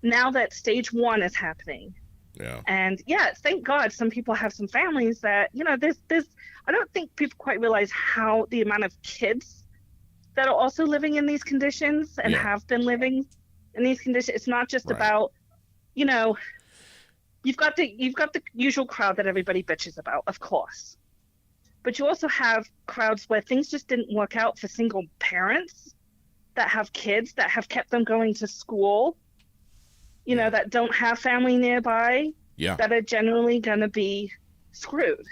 Now that stage 1 is happening. Yeah. And yeah, thank God some people have some families that, there's I don't think people quite realize how the amount of kids that are also living in these conditions and Yeah. have been living in these conditions. It's not just Right. about, you've got the usual crowd that everybody bitches about, of course. But you also have crowds where things just didn't work out for single parents that have kids that have kept them going to school, that don't have family nearby, Yeah. that are generally going to be screwed.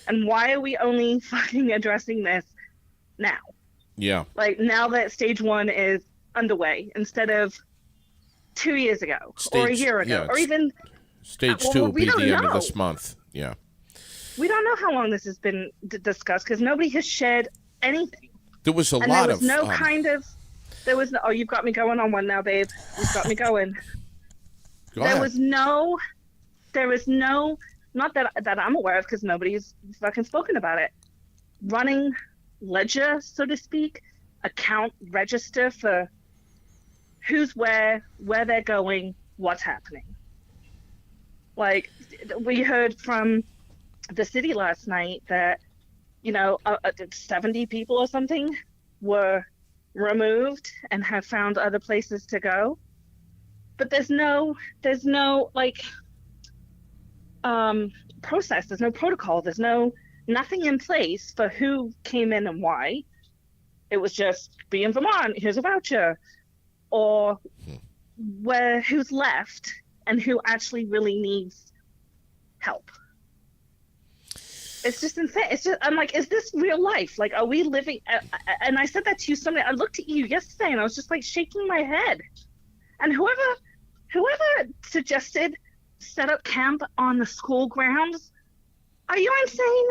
And why are we only fucking addressing this now? Yeah. Like now that stage 1 is underway instead of 2 years ago or a Stage- year ago yeah, or even Stage well, 2 will we be don't the end of know. this month. Yeah. we don't know how long this has been discussed because nobody has shared anything. There was a And lot there was of no oh, you've got me going on one now, babe. You've got me going. Go There ahead. was no, not that I'm aware of because nobody's fucking spoken about it. Running ledger, so to speak, account register for who's where they're going, what's happening. Like we heard from the city last night that 70 people or something were removed and have found other places to go. But there's no process, there's no protocol, there's nothing in place for who came in and why. It was just be in Vermont, here's a voucher, or who's left and who actually really needs help. It's just insane. I'm like, is this real life? Like, are we living? And I said that to you Sunday. I looked at you yesterday and I was just like shaking my head. And whoever suggested set up camp on the school grounds, are you insane?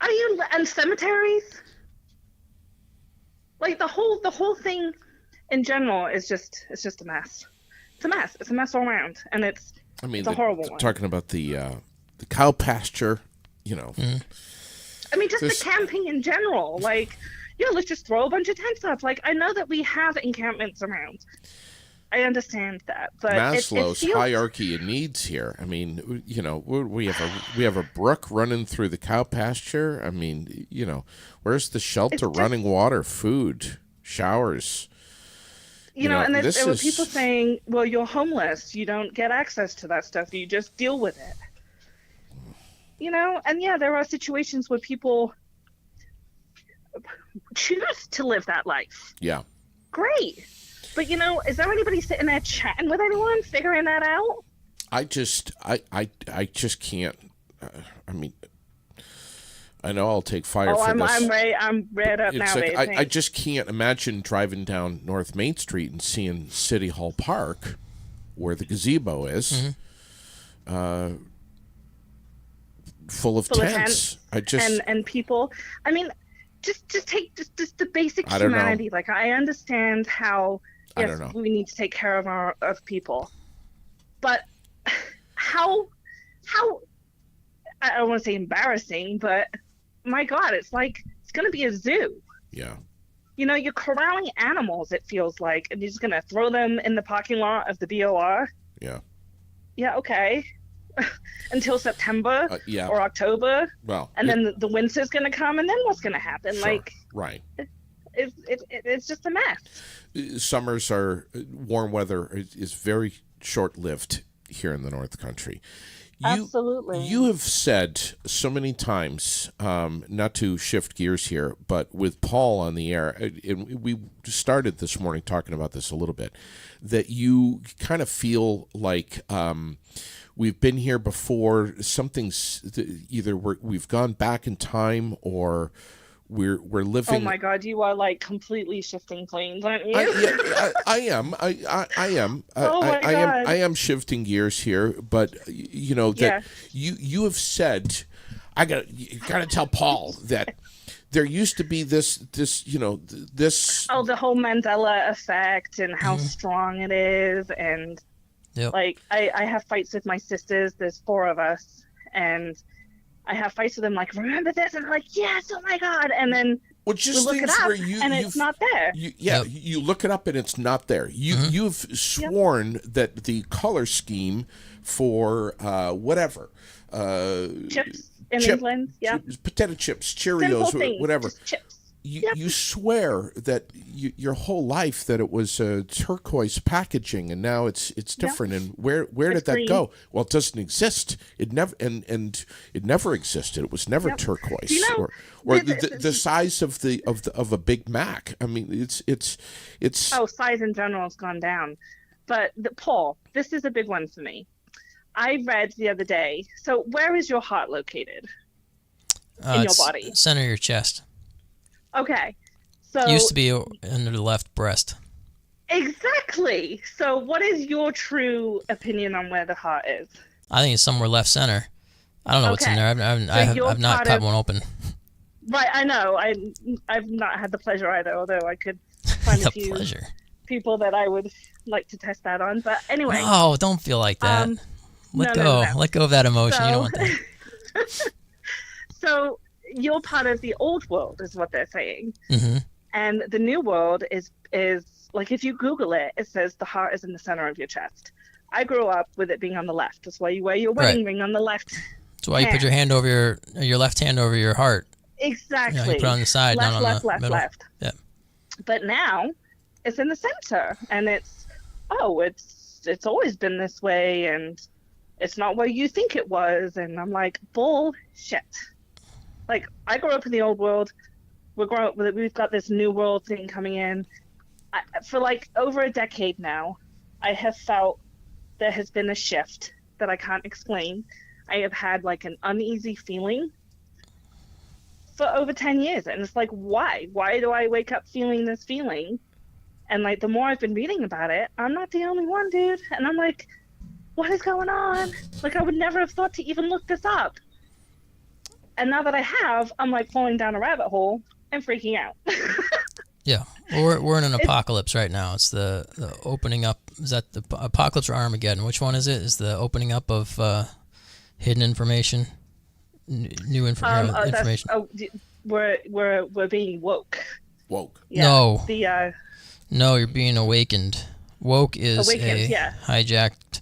Are you and cemeteries? Like the whole thing in general is just a mess. It's a mess. It's a mess all around, and it's a horrible one. Talking about the cow pasture, I mean, just the camping in general. Like, let's just throw a bunch of tents up. Like, I know that we have encampments around. I understand that, but Maslow's it feels, hierarchy of needs here. I mean, we have a brook running through the cow pasture. I mean, where's the shelter, running water, food, showers? And there were people saying, well, you're homeless. You don't get access to that stuff. You just deal with it. And yeah, there are situations where people choose to live that life. Yeah. Great. But is there anybody sitting there chatting with anyone, figuring that out? I just can't. I mean, I know I'll take fire for this. I'm read up now, babe. I just can't imagine driving down North Main Street and seeing City Hall Park, where the gazebo is, full of tents. And people. I mean, just take the basic I don't humanity. know. Like, I understand how I don't know. we need to take care of people, but how I don't want to say embarrassing, but my God, it's like it's gonna be a zoo. Yeah. You're corralling animals, it feels like, and you're just gonna throw them in the parking lot of the BOR. Yeah. Yeah, okay. Until September or October. Well, and then the winter's gonna come, and then what's gonna happen? Sure. Like, right. It's just a mess. Summers are warm weather is very short-lived here in the North Country. Absolutely. You have said so many times, not to shift gears here, but with Paul on the air, and we started this morning talking about this a little bit, that you kind of feel like we've been here before. Something's either we've gone back in time, or we're living. Oh my God, you are like completely shifting planes, aren't you? I am. I am. Oh my God. I am shifting gears here, but that you have said, you gotta tell Paul that there used to be this. Oh, the whole Mandela effect and how strong it is, and like I have fights with my sisters. There's 4 of us, and I have fights with them like, remember this? And I'm like, yes, oh my God. And then just we look it up, and it's not there. You look it up and it's not there. You've sworn that the color scheme for whatever. Chips in England, potato chips, Cheerios, whatever. Just chips. You swear that your whole life that it was turquoise packaging, and now it's different. And where did that go? Well, it doesn't exist. It never and it never existed. It was never turquoise or the size of a Big Mac. I mean, it's size in general has gone down. But Paul, this is a big one for me. I read the other day. So where is your heart located in your body? Center of your chest. Okay, so it used to be under the left breast. Exactly. So, what is your true opinion on where the heart is? I think it's somewhere left center. I don't know what's in there. I've not cut one open. Right, I know. I've not had the pleasure either. Although I could find a few people that I would like to test that on. But anyway. Oh, don't feel like that. Let go. No. Let go of that emotion. You don't want that. So. You're part of the old world, is what they're saying. Mm-hmm. And the new world is like, if you Google it, it says the heart is in the center of your chest. I grew up with it being on the left. That's why you wear your wedding ring on the left. That's why you put your hand over your left hand over your heart. Exactly. You put it on the side, left, not on left, the left, middle. Left. Yeah. But now it's in the center, and it's always been this way, and it's not where you think it was. And I'm like, bullshit. Like, I grew up in the old world. We've got this new world thing coming in. For like over a decade now, I have felt there has been a shift that I can't explain. I have had like an uneasy feeling for over 10 years. And it's like, why? Why do I wake up feeling this feeling? And like, the more I've been reading about it, I'm not the only one, dude. And I'm like, what is going on? Like, I would never have thought to even look this up. And now that I have, I'm like falling down a rabbit hole and freaking out. Yeah, well, we're in an apocalypse right now. It's the opening up. Is that the apocalypse or Armageddon? Which one is it? Is the opening up of hidden information, new information? We're being woke. Woke. Yeah, no, you're being awakened. Woke is hijacked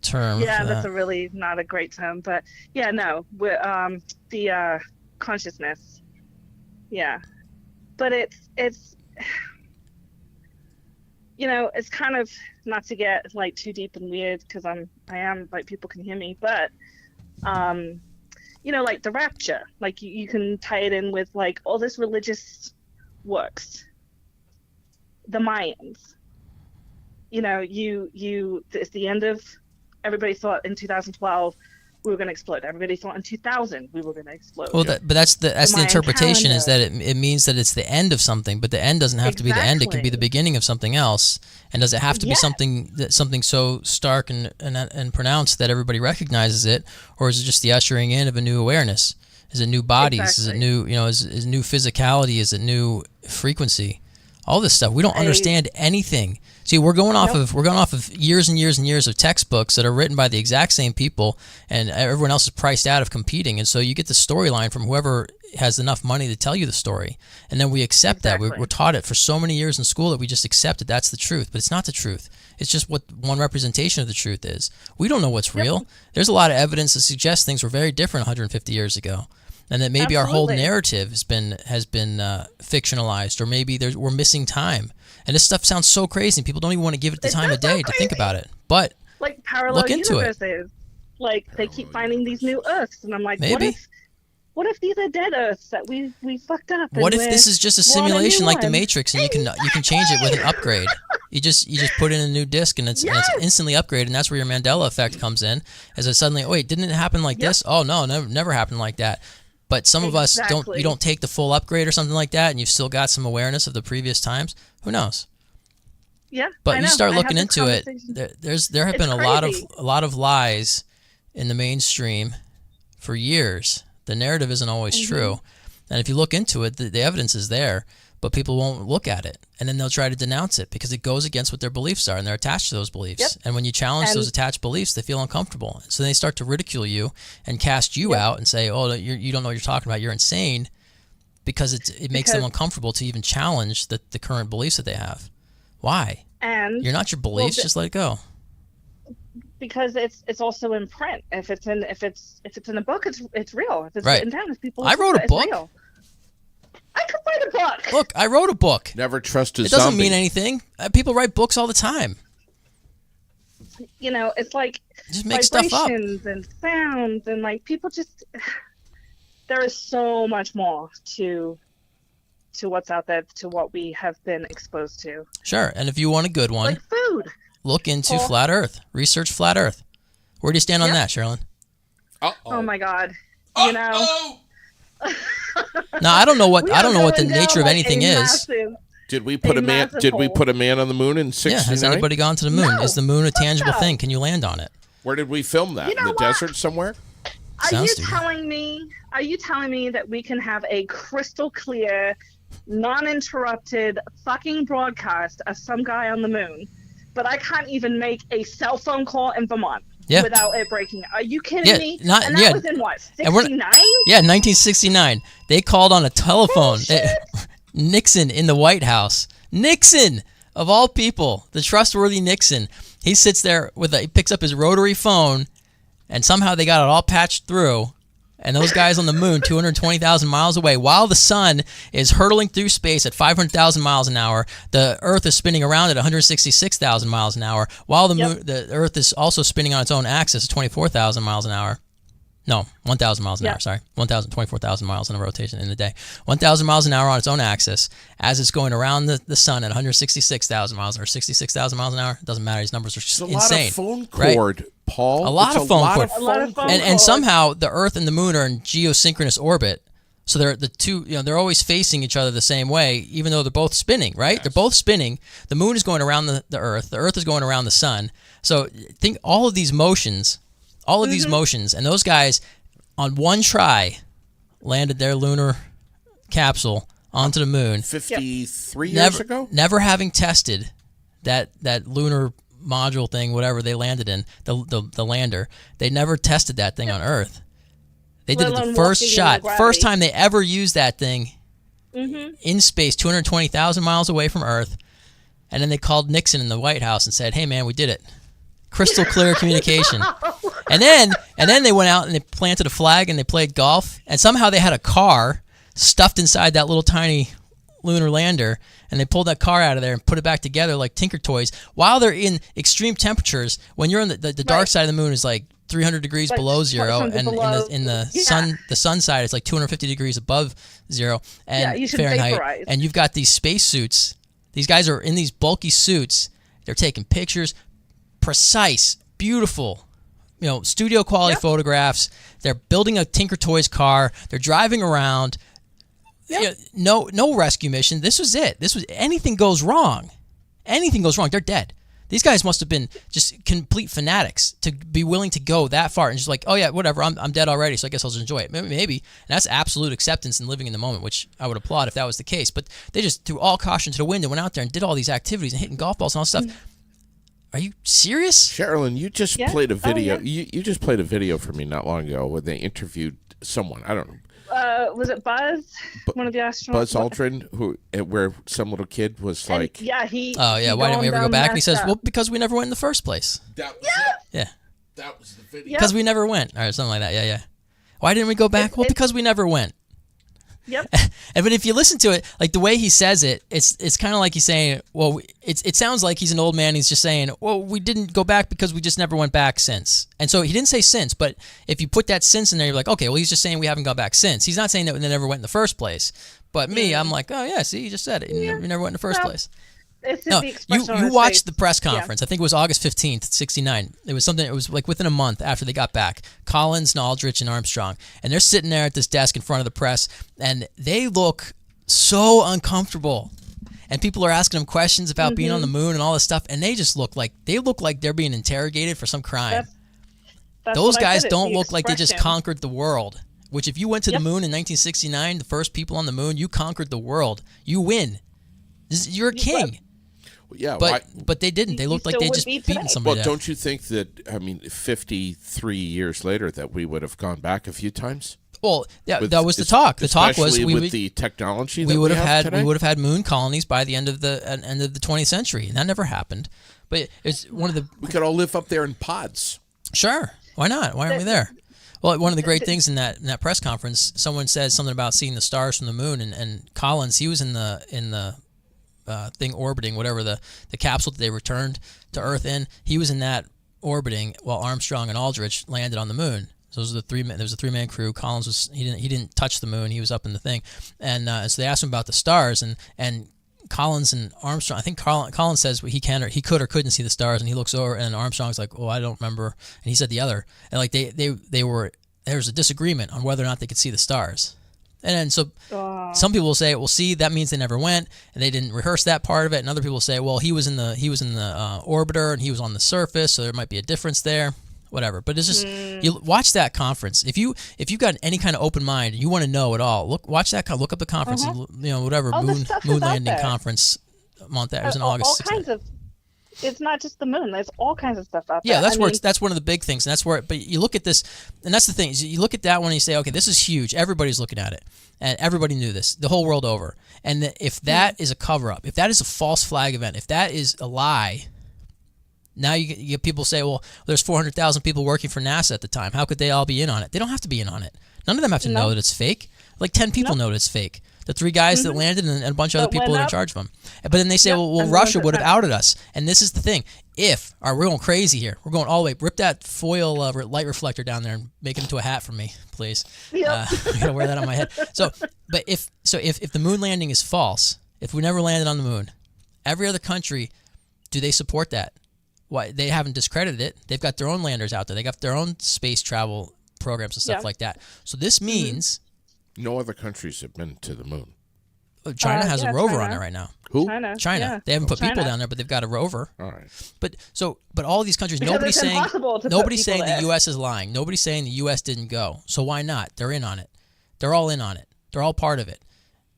term. Yeah, that's a really not a great term, but yeah, no, we're the consciousness. Yeah, but it's it's kind of, not to get like too deep and weird, because I am like, people can hear me, but like the rapture, like you can tie it in with like all this religious works, the Mayans, it's the end of, everybody thought in 2012 we were going to explode. Everybody thought in 2000 we were going to explode. Well, but that's the Mayan interpretation, is that calendar. it means that it's the end of something, but the end doesn't have to be the end. It can be the Exactly. beginning of something else. And does it have to be Yes. something so stark and pronounced that everybody recognizes it, or is it just the ushering in of a new awareness? Is it new bodies? Is it Exactly. new, is new physicality? Is it new frequency? All this stuff. We don't understand anything. See, we're going off of years and years and years of textbooks that are written by the exact same people, and everyone else is priced out of competing. And so you get the storyline from whoever has enough money to tell you the story, and then we accept that. Exactly. We're taught it for so many years in school that we just accept that that's the truth, but it's not the truth. It's just what one representation of the truth is. We don't know what's real. There's a lot of evidence that suggests things were very different 150 years ago. And that maybe our whole Absolutely. narrative has been fictionalized, or maybe we're missing time. And this stuff sounds so crazy. People don't even want to give it the It time does of day sound to think crazy. about it. But Like parallel Look into it. universes. Like they keep finding these new Earths, and I'm like, Maybe. what if these are dead Earths that we fucked up? And what if we're- this is just a we're on a new simulation like the one? Matrix, and you can change it with an upgrade? You just put in a new disc, and it's instantly upgraded, and that's where your Mandela effect comes in. As it suddenly, oh wait, didn't it happen like this? Oh no, never happened like that. But some of us Exactly. you don't take the full upgrade or something like that, and you've still got some awareness of the previous times. Who knows? Yeah, But I you know. start I looking have this into it. conversation. There have It's been crazy. a lot of lies in the mainstream for years. The narrative isn't always Mm-hmm. true, and if you look into it, the evidence is there, but people won't look at it, and then they'll try to denounce it because it goes against what their beliefs are, and they're attached to those beliefs. Yep. And when you challenge And- those attached beliefs, they feel uncomfortable, so they start to ridicule you and cast you out and say, "Oh, you don't know what you're talking about. You're insane," because it makes them Because- uncomfortable to even challenge the current beliefs that they have. Why? And You're not your beliefs. Just let it go. because it's also in print. If it's in a book, it's real. If it's Right. written down, if people I listen wrote to a it, it's book. real. I could write a book. Look, I wrote a book. Never trust a It doesn't zombie. mean anything. People write books all the time. It's like Just make stuff up. vibrations and sounds, and like people just. There is so much more to what's out there, to what we have been exposed to, Sure. And if you want a good one, like food. look into Paul. Flat Earth. Research Flat Earth. Where do you stand on Yep. that, Sherilyn? Oh my God, you know. No, I don't know what We I are don't know what the going down nature of like anything a is. massive- Did we put a man? massive Did we hole. put a man on the moon in Yeah, has '69? anybody gone to the moon? No. Is the moon a tangible no. thing? Can you land on it? Where did we film that? You In know the what? desert somewhere? Are Sounds you stupid. telling me? Are you telling me that we can have a crystal clear, non-interrupted fucking broadcast of some guy on the moon, but I can't even make a cell phone call in Vermont Yeah. without it breaking? Are you kidding Yeah, me? not- and that yeah. was in what, And we're- 69? Yeah, 1969. They called on a telephone. Bullshit. Nixon in the White House. Nixon, of all people, the trustworthy Nixon. He sits there he picks up his rotary phone, and somehow they got it all patched through. And those guys on the moon, 220,000 miles away, while the sun is hurtling through space at 500,000 miles an hour, the Earth is spinning around at 166,000 miles an hour, while the Earth is also spinning on its own axis at 24,000 miles an hour. No, 1,000 miles an hour, sorry. 24,000 miles in a rotation in a day. 1,000 miles an hour on its own axis as it's going around the sun at 166,000 miles or 66,000 miles an hour. It doesn't matter. These numbers are It's a insane. lot of phone right? cord, Paul. A lot It's of phone lot cord. Of A lot of phone phone cord. And somehow the Earth and the Moon are in geosynchronous orbit. So they're the two, they're always facing each other the same way, even though they're both spinning, right? They're both spinning. The Moon is going around the Earth is going around the sun. So think all of these motions, and those guys on one try landed their lunar capsule onto the moon, 53 years ago? never having tested that lunar module thing, whatever they landed in, the lander. They never tested that thing on Earth. They did Let it the alone first walking in shot, the first gravity. time they ever used that thing Mm-hmm. in space, 220,000 miles away from Earth. And then they called Nixon in the White House and said, "Hey man, we did it. Crystal clear communication." And then they went out and they planted a flag and they played golf, and somehow they had a car stuffed inside that little tiny lunar lander, and they pulled that car out of there and put it back together like Tinker Toys while they're in extreme temperatures. When you're in the dark Right. side of the moon is like 300 degrees Like below zero, 100 and below. in the Yeah. sun side it's like 250 degrees above zero and Yeah, you should Fahrenheit. vaporize. And you've got these space suits. These guys are in these bulky suits, They're taking pictures, precise, beautiful, studio quality photographs. They're building a Tinker Toys car. They're driving around. Yep. No rescue mission. This was it. Anything goes wrong, they're dead. These guys must have been just complete fanatics to be willing to go that far and just like, oh yeah, whatever, I'm dead already, so I guess I'll just enjoy it. Maybe. And that's absolute acceptance and living in the moment, which I would applaud if that was the case. But they just threw all caution to the wind and went out there and did all these activities and hitting golf balls and all this stuff. Are you serious? Sherilyn, you just played a video. You just played a video for me not long ago where they interviewed someone. I don't know. Was it Buzz? One of the astronauts? Buzz Aldrin, where some little kid was like... he... Oh, yeah, why didn't we ever go back? And he says, well, because we never went in the first place. That was it. Yeah. That was the video. Because we never went. Or something like that, yeah. Why didn't we go back? Well, because we never went. Yep. But if you listen to it, like the way he says it, it's kind of like he's saying, well, it sounds like he's an old man. He's just saying, well, we didn't go back because we just never went back since. And so he didn't say since, but if you put that since in there, you're like, okay, well, he's just saying we haven't gone back since. He's not saying that they never went in the first place. But me, I'm like, oh yeah, see, you just said it. You never went in the first place. It's just No, the expression on you his watched face. the press conference. I think it was August 15th, 69. It was something, it was like within a month after they got back. Collins and Aldrich and Armstrong. And they're sitting there at this desk in front of the press, and they look so uncomfortable. And people are asking them questions about being on the moon and all this stuff, and they just look like they're being interrogated for some crime. That's Those what I guys said, don't the look like they just expression. conquered the world. Which if you went to the moon in 1969, the first people on the moon, you conquered the world. You win. You're a king. Yeah, But they didn't. They looked like still they would just be beaten today. somebody. Well, to don't you think that, 53 years later, that we would have gone back a few times? Well, yeah, With- that was the talk. The talk was especially we with would the technology that we would have had today? we would have had moon colonies by the end of the 20th century, and that never happened. But it's one of the We could all live up there in pods. sure. Why not? Why aren't we there? Well, one of the great things in that press conference, someone said something about seeing the stars from the moon, and Collins, he was in the thing orbiting, whatever the capsule that they returned to Earth in. He was in that orbiting while Armstrong and Aldrich landed on the moon. So those are the three. There was a 3-man crew. Collins he didn't touch the moon. He was up in the thing, and so they asked him about the stars, and Collins and Armstrong. I think Collins says he could or couldn't see the stars, and he looks over, and Armstrong's like, "Oh, I don't remember," and he said the other, and like they were there was a disagreement on whether or not they could see the stars. And then so some people will say, well, see, that means they never went and they didn't rehearse that part of it. And other people say, well, he was in the orbiter and he was on the surface, so there might be a difference there. Whatever. But it's just you watch that conference. If you got any kind of open mind and you want to know it all, watch that. Look up the conference. And, whatever All the moon stuff is moon out landing there. conference month. That was in all August. kinds of. It's not just the moon. There's all kinds of stuff out there. Yeah, that's I where mean, that's one of the big things, and that's where. But you look at this, and that's the thing. Is you look at that one and you say, okay, this is huge. Everybody's looking at it, and everybody knew this, the whole world over. And if that is a cover up, if that is a false flag event, if that is a lie, now you get people say, well, there's 400,000 people working for NASA at the time. How could they all be in on it? They don't have to be in on it. None of them have to know that it's fake. Like 10 people know that it's fake. The 3 guys that landed and a bunch of other That people went that are in up. charge of them. But then they say, well, and the Russia ones would that have outed us. And this is the thing. All right, we're going crazy here. We're going all the way. Rip that foil light reflector down there and make it into a hat for me, please. Yep. I got to wear that on my head. But if the moon landing is false, if we never landed on the moon, every other country, do they support that? Why they haven't discredited it. They've got their own landers out there. They got their own space travel programs and stuff like that. So this means No other countries have been to the moon. China has a yeah, rover China. on there right now. Who? China. China. Yeah. They haven't put people China. down there, but they've got a rover. All right. But all of these countries, Because nobody's it's saying impossible to put nobody's people saying there. the U.S. is lying. Nobody's saying the U.S. didn't go. So why not? They're in on it. They're all in on it. They're all part of it.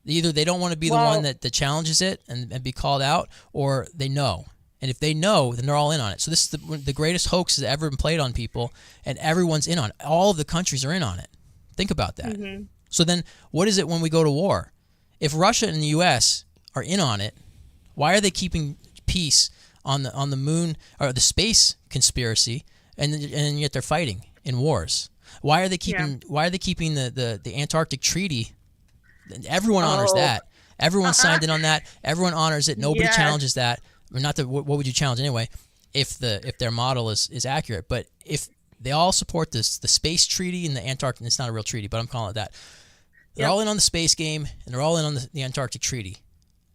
Either they don't want to be the one that challenges it and be called out, or they know. And if they know, then they're all in on it. So this is the greatest hoax that's ever been played on people, and everyone's in on it. All of the countries are in on it. Think about that. So then what is it when we go to war? If Russia and the U.S. are in on it, why are they keeping peace on the moon or the space conspiracy, and yet they're fighting in wars? Why are they keeping the Antarctic Treaty? Everyone honors that. Everyone signed in on that. Everyone honors it. Nobody challenges that. I mean, not that what would you challenge anyway? If their model is accurate, but if they all support the space treaty and the Antarctic, it's not a real treaty, but I'm calling it that. They're all in on the space game, and they're all in on the Antarctic Treaty.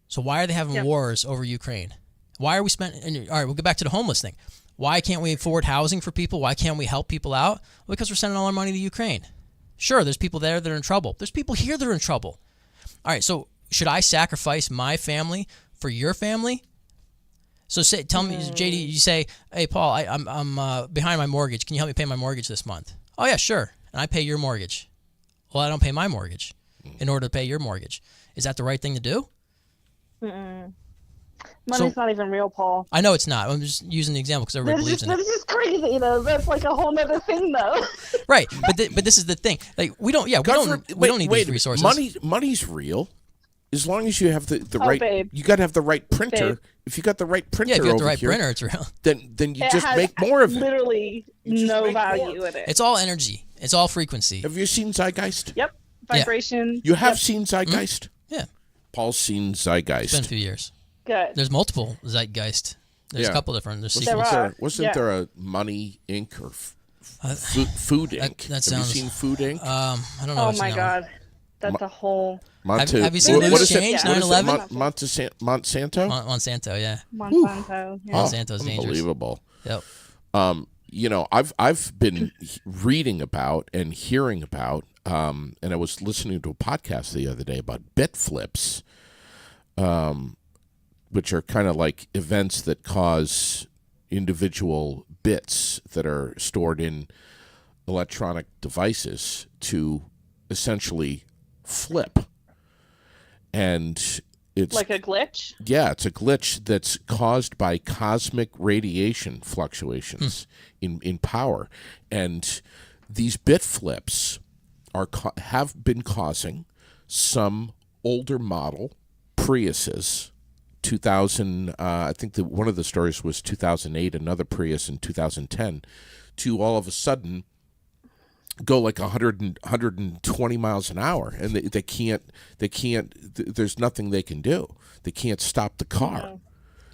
So why are they having wars over Ukraine? Why are we spending? All right, we'll get back to the homeless thing. Why can't we afford housing for people? Why can't we help people out? Well, because we're sending all our money to Ukraine. Sure, there's people there that are in trouble. There's people here that are in trouble. All right, so should I sacrifice my family for your family? So tell me, JD, you say, hey, Paul, I'm behind my mortgage. Can you help me pay my mortgage this month? Oh, yeah, sure. And I pay your mortgage. Well, I don't pay my mortgage in order to pay your mortgage. Is that the right thing to do? Money's not even real, Paul. I know it's not. I'm just using the example because everybody believes in it. That's just crazy, though. That's like a whole other thing, though. Right, but this is the thing. Like we don't need these resources. Money's real, as long as you have the right. Babe. You got to have the right printer. Babe. If you got the right printer, if you have the right here, printer, it's real. Then you just make more of it. Literally no value in it. It's all energy. It's all frequency. Have you seen Zeitgeist? Yep, vibration. You have seen Zeitgeist? Yeah. Paul's seen Zeitgeist. It's been a few years. Good. There's multiple Zeitgeist. There's a couple different. There's sequels. Wasn't there a Money Inc. or Food Inc.? That sounds, have you seen Food Inc.? I don't know. Oh my God, that's a whole. Have you seen Loose Change 9/11? Monsanto? Monsanto, yeah. Monsanto. Yeah. Monsanto's dangerous. Unbelievable. Yep. I've been reading about and hearing about, and I was listening to a podcast the other day about bit flips, which are kind of like events that cause individual bits that are stored in electronic devices to essentially flip. And it's like a glitch? Yeah, it's a glitch that's caused by cosmic radiation fluctuations in power. And these bit flips have been causing some older model Priuses, 2000, I think that one of the stories was 2008, another Prius in 2010, to all of a sudden go like 120 miles an hour, and they can't, there's nothing they can do. They can't stop the car.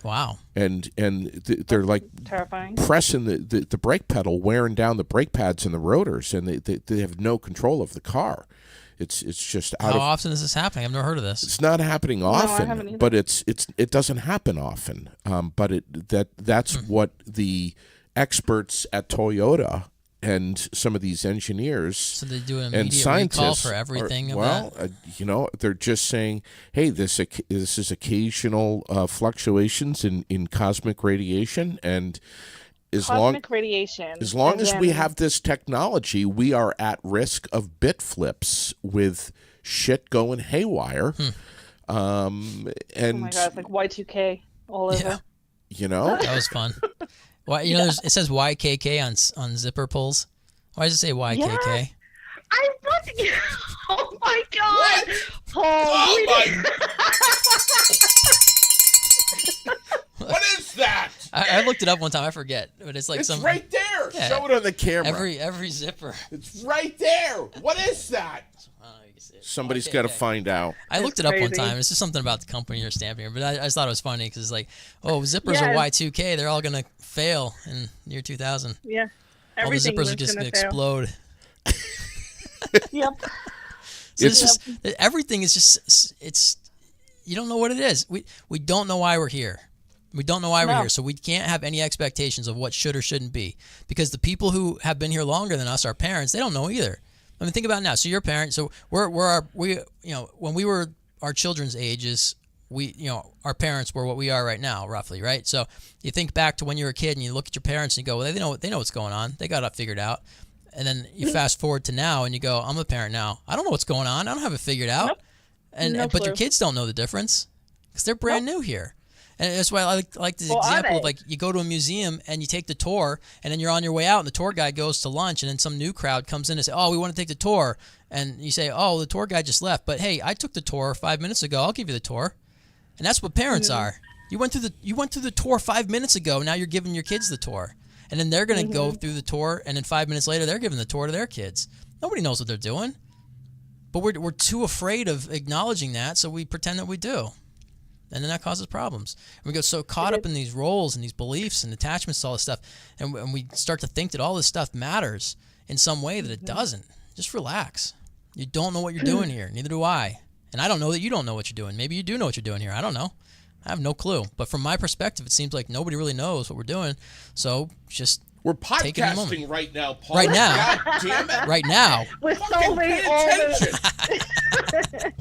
Wow. And they're like terrifying, pressing the brake pedal, wearing down the brake pads and the rotors, and they have no control of the car. It's just out How often is this happening? I've never heard of this. It's not happening often, but it doesn't happen often. But that's what the experts at Toyota and some of these engineers they do an and scientists recall for everything. They're just saying, hey, this is occasional fluctuations in cosmic radiation, and as long as we have this technology, we are at risk of bit flips with shit going haywire. And oh my God, it's like Y2K all over. That was fun. Why it says YKK on zipper pulls. Why does it say YKK? Yeah. Oh my God! What? Oh my! What is that? I looked it up one time. I forget, but it's like it's right there. Yeah, show it on the camera. Every zipper. It's right there. What is that? Somebody's got to find out. I looked it up one time. It's just something about the company you're stamping here, but I just thought it was funny because it's like, zippers are Y2K. They're all gonna fail in year 2000. Yeah, all the zippers are just gonna explode. Yep. So it's just everything is just you don't know what it is. We don't know why we're here. We don't know why we're here, so we can't have any expectations of what should or shouldn't be, because the people who have been here longer than us, our parents, they don't know either. I mean, think about it now. So your parents, so when we were our children's ages, our parents were what we are right now, roughly, right? So you think back to when you were a kid and you look at your parents and you go, well, they know what's going on. They got it figured out. And then you fast forward to now and you go, I'm a parent now. I don't know what's going on. I don't have it figured out. Nope. But your kids don't know the difference because they're brand new here. And that's why I like this example of, like, you go to a museum and you take the tour, and then you're on your way out and the tour guide goes to lunch, and then some new crowd comes in and say, oh, we want to take the tour. And you say, oh, the tour guide just left. But hey, I took the tour 5 minutes ago. I'll give you the tour. And that's what parents are. You went through the tour 5 minutes ago. Now you're giving your kids the tour. And then they're going to go through the tour, and then 5 minutes later they're giving the tour to their kids. Nobody knows what they're doing. But we're too afraid of acknowledging that, so we pretend that we do. And then that causes problems. And we get so caught up in these roles and these beliefs and attachments to all this stuff, and we start to think that all this stuff matters in some way that it doesn't. Just relax. You don't know what you're doing here. Neither do I. And I don't know that you don't know what you're doing. Maybe you do know what you're doing here. I don't know. I have no clue. But from my perspective, it seems like nobody really knows what we're doing. So just We're take it in a moment. podcasting right now, Paul. Right now. God damn it. Right now. With Fucking solving pay all attention. the.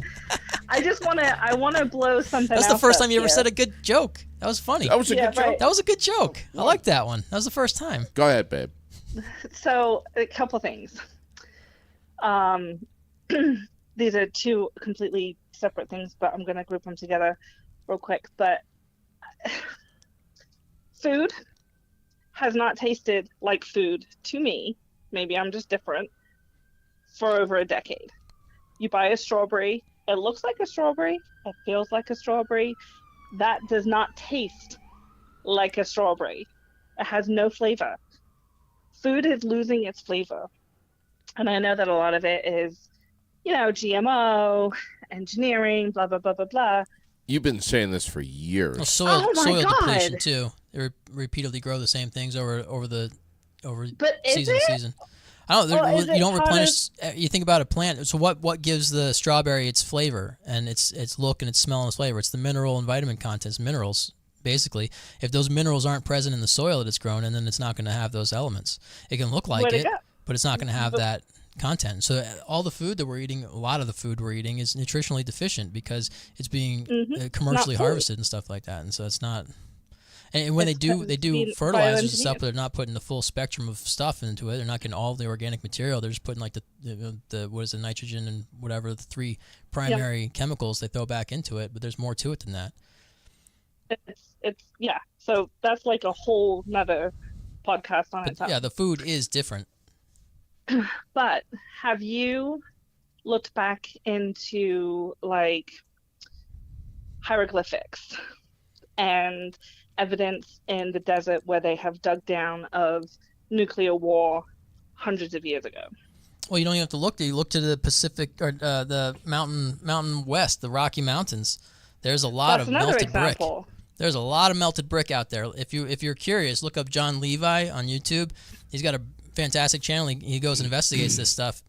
I want to blow something. That's the else first up time you ever here. said a good joke. That was funny. That was a Yeah, good joke. right. That was a good joke. I like that one. That was the first time. Go ahead, babe. So a couple things. These are two completely separate things, but I'm going to group them together real quick. But food has not tasted like food to me. Maybe I'm just different. For over a decade. You buy a strawberry. It looks like a strawberry. It feels like a strawberry. That does not taste like a strawberry. It has no flavor. Food is losing its flavor. And I know that a lot of it is, GMO, engineering, blah, blah, blah, blah, blah. You've been saying this for years. Well, soil my God. depletion too. They repeatedly grow the same things over But is season it? to season. I don't. Or is You it don't part replenish. You think about a plant. So what gives the strawberry its flavor and its look and its smell and its flavor? It's the mineral and vitamin contents. Minerals, basically. If those minerals aren't present in the soil that it's grown in, then it's not going to have those elements. It can look like Where'd it it, go? but it's not going to have that content. So all the food that we're eating, a lot of the food we're eating, is nutritionally deficient because it's being commercially Not fully. harvested and stuff like that. And so it's not. And when It's they do being fertilizers and stuff, bioengineered. but they're not putting the full spectrum of stuff into it. They're not getting all of the organic material. They're just putting like the what is it, nitrogen and whatever, the three primary chemicals they throw back into it. But there's more to it than that. It's yeah. So that's like a whole nother podcast on its own. Yeah, the food is different. But have you looked back into like hieroglyphics and evidence in the desert where they have dug down of nuclear war hundreds of years ago? Well, you don't even have to look there. You look to the Pacific or the mountain west, the Rocky Mountains. There's a lot That's of another melted brick. example. There's a lot of melted brick out there. If you're curious, look up John Levi on YouTube. He's got a fantastic channel. He goes and investigates this stuff.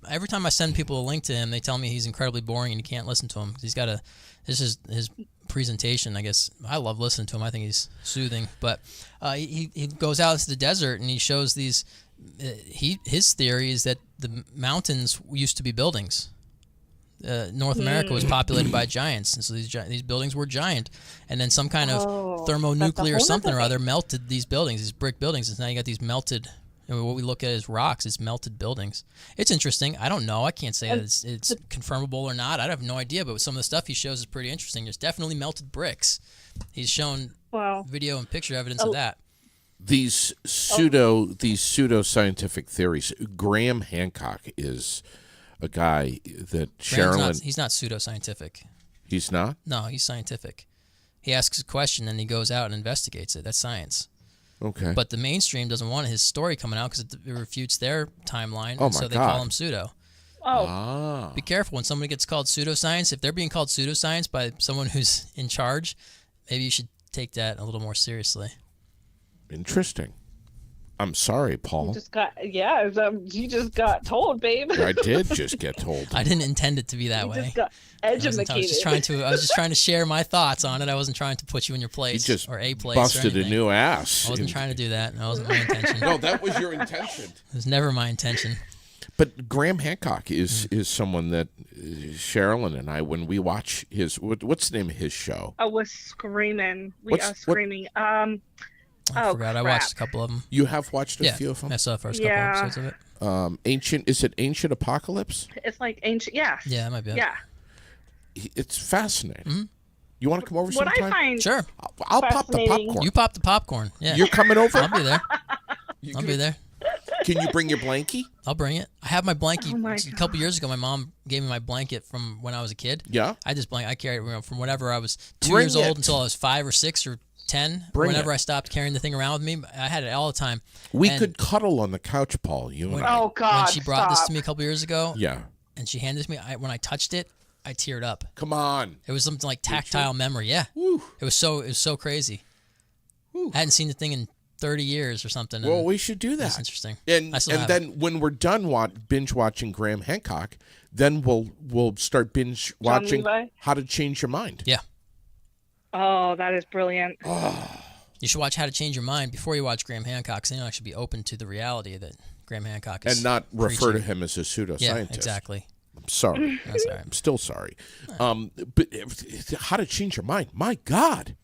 Every time I send people a link to him, they tell me he's incredibly boring and you can't listen to him because he's got this is his presentation. I guess I love listening to him. I think he's soothing. But he goes out into the desert and he shows these. His theory is that the mountains used to be buildings. North America was populated by giants, and so these buildings were giant, and then some kind of thermonuclear something or other melted these buildings, these brick buildings, and now you got these melted. What we look at as rocks is melted buildings. It's interesting. I don't know. I can't say that it's confirmable or not. I have no idea, but some of the stuff he shows is pretty interesting. There's definitely melted bricks. He's shown video and picture evidence of that. These pseudo scientific theories. Graham Hancock is a guy that Sherilyn. He's not pseudoscientific. He's not? No, he's scientific. He asks a question and he goes out and investigates it. That's science. Okay. But the mainstream doesn't want his story coming out because it refutes their timeline, Oh, and my so they God. call him pseudo. Be careful when somebody gets called pseudoscience. If they're being called pseudoscience by someone who's in charge, maybe you should take that a little more seriously. Interesting. I'm sorry, Paul. You just got told, babe. I did just get told. I didn't intend it to be that You way. just got I was educated. just trying to share my thoughts on it. I wasn't trying to put you in your place You just or a place. busted or a anything. new ass. I wasn't trying to do that. That wasn't my intention. No, that was your intention. It was never my intention. But Graham Hancock is someone that Sherilyn and I, when we watch his, what's the name of his show? I was screaming. We What's- are screaming. I forgot. I watched a couple of them. You have watched a Yeah, few of them? I saw the first couple Yeah. episodes of it. Is it Ancient Apocalypse? It's like ancient. Yeah. Yeah, that might be it. Yeah. It's fascinating. Mm-hmm. You want to come over What sometime? I find Sure. I'll pop the fascinating- popcorn. You pop the popcorn. Yeah. You're coming over? I'll be there. I'll be there. Can you bring your blankie? I'll bring it. I have my blanket. Oh my A couple years ago, my mom gave me my blanket from when I was a kid. Yeah. I just blanket. I carried it from whenever I was 2 Bring years it. old until I was 5 or 6 or 10. Bring whenever it. I stopped carrying the thing around with me, I had it all the time. We And could cuddle on the couch, Paul. You and I. Oh God! when she brought this stop. to me a couple years ago, Yeah. and she handed it to me, when I touched it, I teared up. Come on. It was something like tactile memory. Yeah. Woo. It was so crazy. I hadn't seen the thing in 30 years or something. Well, and we should do that's that. interesting. And I still have then when we're done binge watching Graham Hancock, then we'll start binge watching Levi? How to Change Your Mind. Yeah. Oh, that is brilliant. Oh, You should watch How to Change Your Mind before you watch Graham Hancock, so you'll actually be open to the reality that Graham Hancock is and not refer to preaching. him as a pseudoscientist. Yeah, exactly. I'm sorry. That's all right. I'm still sorry. But How to Change Your Mind? My God,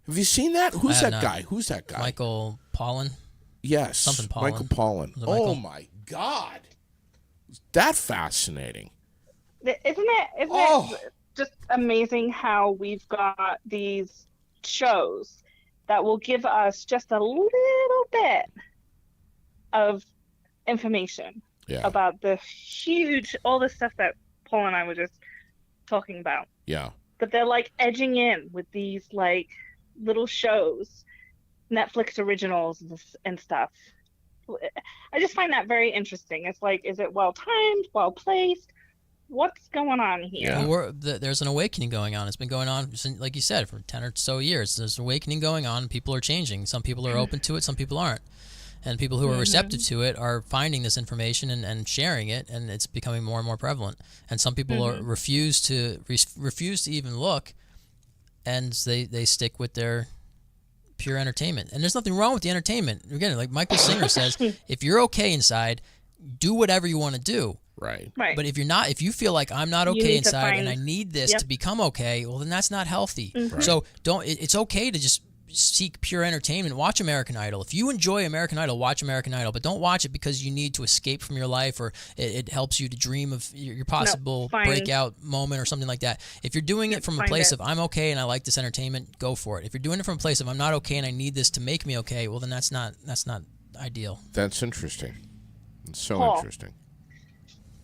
have you seen that? Who's have that not. guy? Who's that guy? Michael Pollan. Yes, something Pollan. Michael Pollan. Was it Oh Michael? my God, that fascinating. Isn't it just amazing how we've got these shows that will give us just a little bit of information Yeah, about all the stuff that Paul and I were just talking about. yeah. But they're like edging in with these like little shows, Netflix originals and stuff. I just find that very interesting. It's like, is it well timed, well placed? What's going on here? Yeah. Well, there's an awakening going on. It's been going on, since, like you said, for 10 or so years. There's an awakening going on. People are changing. Some people are open to it. Some people aren't. And people who are receptive to it are finding this information and sharing it, and it's becoming more and more prevalent. And some people refuse to even look, and they stick with their pure entertainment. And there's nothing wrong with the entertainment. Again, like Michael Singer says, if you're okay inside, do whatever you want to do. Right. Right. But if you're not, if you feel like I'm not You okay need to inside and I find- need this Yep. to become okay, well then that's not healthy. Right. So it's okay to just seek pure entertainment. Watch American Idol. If you enjoy American Idol, watch American Idol, but don't watch it because you need to escape from your life or it helps you to dream of your possible find- breakout moment or something like that. If you're doing it from a find place it. of I'm okay and I like this entertainment, go for it. If you're doing it from a place of I'm not okay and I need this to make me okay, well then that's not ideal. That's interesting. It's so Paul. interesting.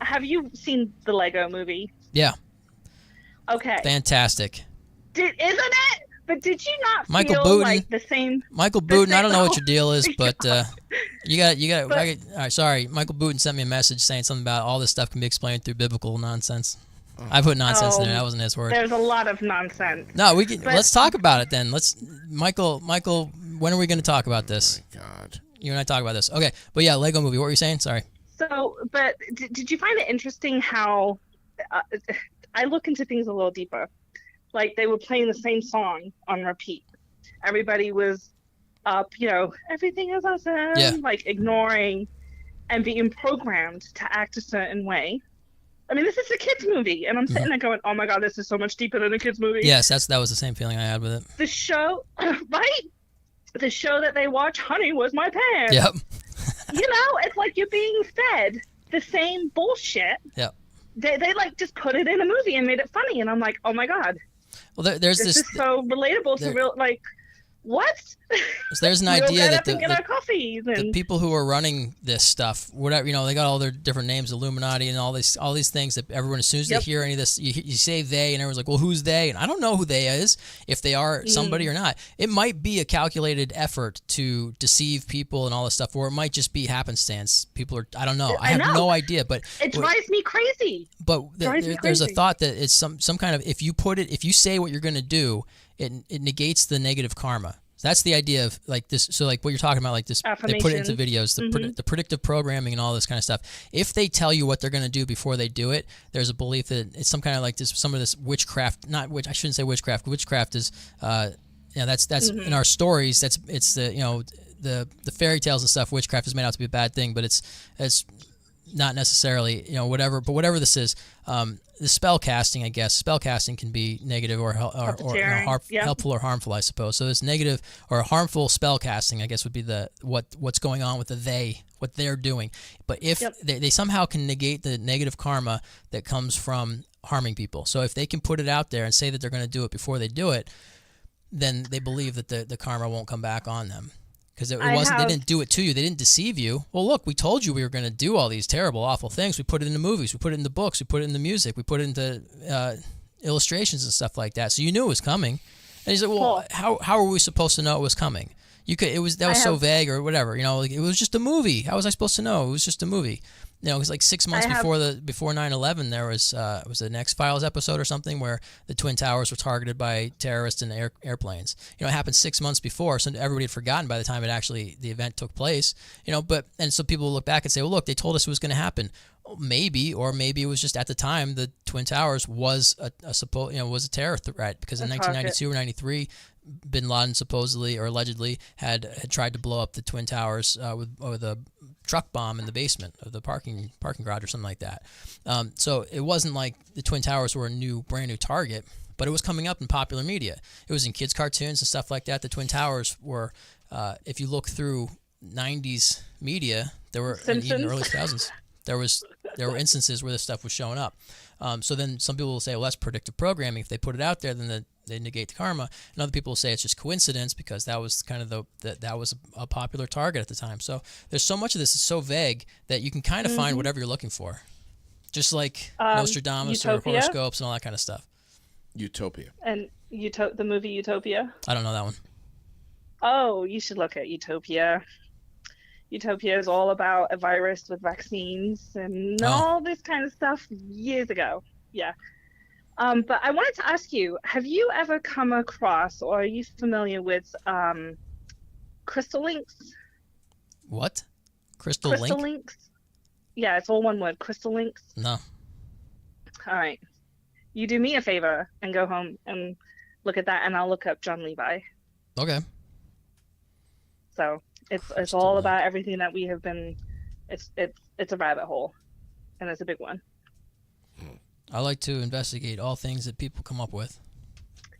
Have you seen the Lego movie? Yeah, Okay. fantastic. Isn't it? But did you not Michael feel Booten. like the same? Michael Booten, I don't know what your Oh deal is, my but you got. But- All right, sorry. Michael Booten sent me a message saying something about all this stuff can be explained through biblical nonsense. I put nonsense in there. That wasn't his word. There's a lot of nonsense. No, we can. but- Let's talk about it then. Michael. When are we going to talk about this? My God. You and I talk about this. Okay, but yeah, Lego movie. What were you saying? Sorry. So, but did you find it interesting how I look into things a little deeper? Like they were playing the same song on repeat. Everybody was up, everything is awesome, Yeah. like ignoring and being programmed to act a certain way. I mean, this is a kids movie, and I'm sitting there going, "Oh my God, this is so much deeper than a kids movie." Yes, that was the same feeling I had with it. The show, right? The show that they watch, Honey Was My Pants. Yep. It's like you're being fed the same bullshit. Yep. They like just put it in a movie and made it funny, and I'm like, oh my God, Well, there's this this. is so relatable to real. Like, what? There's an We'll idea get that up and get our coffees the and people who are running this stuff, whatever, they got all their different names, Illuminati and all these things that everyone, as soon as Yep. they hear any of this, you say they, and everyone's like, well, who's they? And I don't know who they is, if they are somebody or not. It might be a calculated effort to deceive people and all this stuff, or it might just be happenstance. I don't know. I have know. no idea, but it drives me crazy. but drives me there's a crazy. thought that it's some kind of, if you say what you're going to do, it negates the negative karma. So that's the idea of like this. So like what you're talking about, like this, they put it into videos, the predictive programming and all this kind of stuff. If they tell you what they're going to do before they do it, there's a belief that it's some kind of like this, some of this witchcraft. I shouldn't say witchcraft. Witchcraft is, that's in our stories. It's the fairy tales and stuff. Witchcraft is made out to be a bad thing, but it's not necessarily, whatever this is, the spell casting, I guess. Spell casting can be negative or helpful or harmful, I suppose. So this negative or harmful spell casting, I guess, would be what's going on with what they're doing. But if they somehow can negate the negative karma that comes from harming people. So if they can put it out there and say that they're going to do it before they do it, then they believe that the karma won't come back on them. Because they didn't do it to you. They didn't deceive you. Well, look, we told you we were going to do all these terrible, awful things. We put it in the movies. We put it in the books. We put it in the music. We put it into illustrations and stuff like that. So you knew it was coming. And he's like, well, how are we supposed to know it was coming? That was so vague or whatever. Like it was just a movie. How was I supposed to know? It was just a movie. It was like 6 months before 9/11. There was an X-Files episode or something where the Twin Towers were targeted by terrorists and airplanes. It happened 6 months before, so everybody had forgotten by the time the event took place. So people look back and say, well, look, they told us it was going to happen. Maybe, or maybe it was just at the time the Twin Towers was was a terror threat, because in 1992 or 93, Bin Laden supposedly or allegedly had tried to blow up the Twin Towers with a truck bomb in the basement of the parking garage or something like that. So it wasn't like the Twin Towers were a brand new target, but it was coming up in popular media. It was in kids' cartoons and stuff like that. The Twin Towers were, if you look through 90s media, there were even early 2000s. There were instances where this stuff was showing up. So then some people will say, well, that's predictive programming. If they put it out there, then they negate the karma. And other people will say it's just coincidence, because that was kind of that was a popular target at the time. So there's so much of this is so vague that you can kind of find whatever you're looking for, just like Nostradamus Utopia? or horoscopes and all that kind of stuff. Utopia. And the movie Utopia. I don't know that one. Oh, you should look at Utopia. Utopia is all about a virus with vaccines and all this kind of stuff years ago. Yeah. But I wanted to ask you, have you ever come across, or are you familiar with crystal links? What? Crystal link? Links? Yeah, it's all one word. Crystal links. No. All right. You do me a favor and go home and look at that, and I'll look up John Levi. Okay. So it's all about everything that we have been. It's a rabbit hole, and it's a big one. I like to investigate all things that people come up with.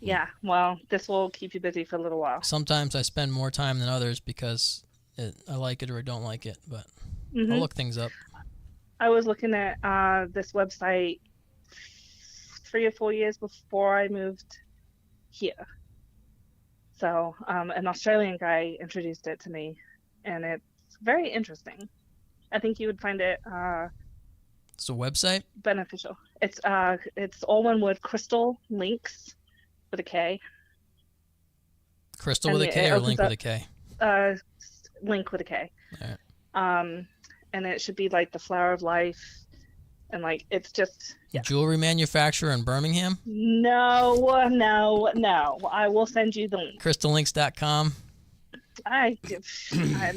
Yeah, well, this will keep you busy for a little while. Sometimes I spend more time than others because I like it or I don't like it, but I'll look things up. I was looking at this website 3 or 4 years before I moved here. So an Australian guy introduced it to me, and it's very interesting. I think you would find it It's a website? beneficial. It's all one word, Crystal Links with a K. Crystal And with a it K or opens link up- with a K? Link with a K. All right. And it should be like the flower of life, and like it's just Jewelry manufacturer in Birmingham? no. I will send you the link. Crystallinks.com. I'm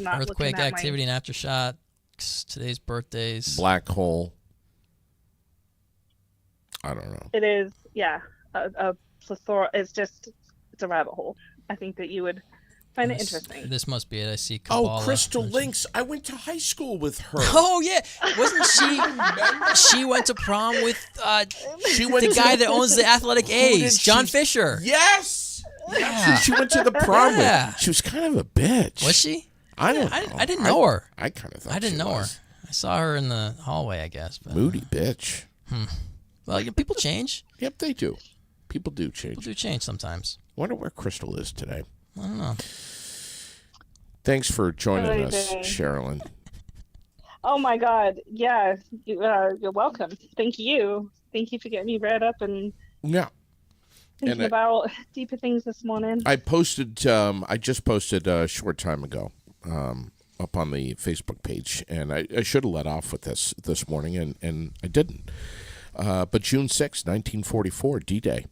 not Earthquake looking at activity and aftershocks. Today's birthdays. Black hole. I don't know. It is, a plethora. It's a rabbit hole. I think that you would find it interesting. This must be it. I see Kabbalah. Oh, Crystal Links. I went to high school with her. Oh, yeah. Wasn't she? She went to prom with She went the to guy that owns the Athletic A's, did John she- Fisher. Yes. Yeah. She went to the prom Yeah. with. She was kind of a bitch. Was she? I don't know. I didn't know her. I kind of thought I didn't she know her. was. I saw her in the hallway, I guess. But, Moody bitch. well, people change. Yep, they do. People do change. People do change sometimes. Wonder where Crystal is today. I don't know. Thanks for joining Hi us, there. Sherilyn. Oh my God! Yeah, you're welcome. Thank you for getting me read up and Yeah. thinking about deeper things this morning. I posted. I just posted a short time ago up on the Facebook page, and I should have let off with this morning, and I didn't. But June 6, 1944, D-Day.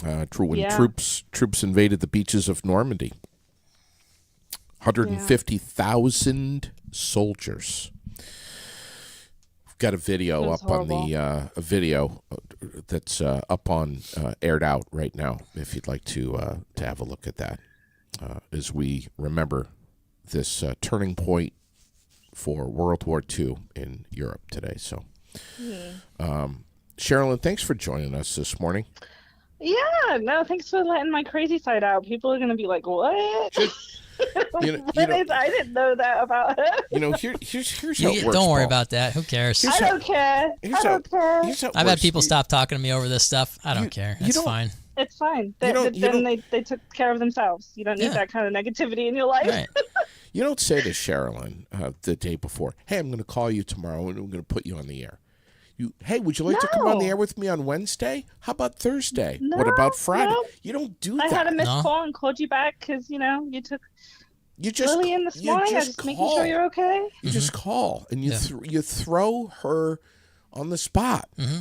When troops invaded the beaches of Normandy. 150,000 soldiers. We've got a video That's up on the a video that's up on Aired Out right now. If you'd like to have a look at that, as we remember this turning point for World War II in Europe today. So, Sherilyn, thanks for joining us this morning. Yeah, no, thanks for letting my crazy side out. People are gonna be like, "What? I didn't know that about her." Here's how it works. Don't worry Paul. about that. Who cares? I don't care. Here's I don't care. here's how it I've had works. people stop talking to me over this stuff. I don't care. It's don't- fine. It's fine. You don't- They took care of themselves. You don't need Yeah. that kind of negativity in your life. Right. You don't say to Sherilyn the day before, "Hey, I'm going to call you tomorrow and I'm going to put you on the air." Hey, would you like to come on the No. air with me on Wednesday? How about Thursday? No, What about Friday? no. You don't do I that. had a missed No. call and called you back because you took You just Lily in this morning. I was just making sure you're okay. You just call and you Yeah. you throw her on the spot. Mm-hmm.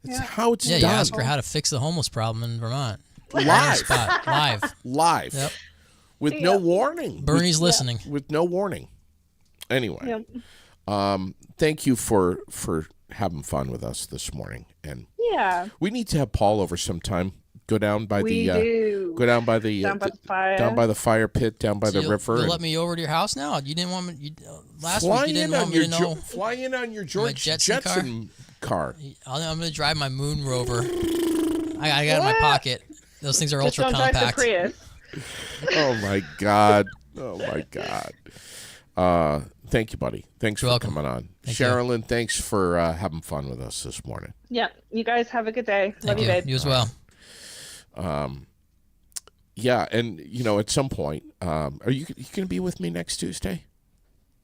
That's how it's Yeah, you done. ask her how to fix the homeless problem in Vermont. Live. Spot. Live. Live. Yep. With no warning. Bernie's listening. With no warning. Anyway. Yep. Thank you for having fun with us this morning, and Yeah, we need to have Paul over sometime. Go down by we the do. go down by the Down by the fire. down by the fire pit, down by So the river. You'll and let me over to your house now? You didn't want me. Last fly week you didn't in want on me your to know. fly in on your George Jetson Jetson car. I'm going to drive my Moon Rover. I got it in my pocket. Those things are Just ultra don't drive the compact. Prius. Oh my God! Oh my God! Thank you, buddy. Thanks You're for welcome. coming on, Thank you. Sherilyn. Thanks for having fun with us this morning. Yeah, you guys have a good day. Thank Love you, you. babe. You as well. Yeah, and at some point, are you going to be with me next Tuesday?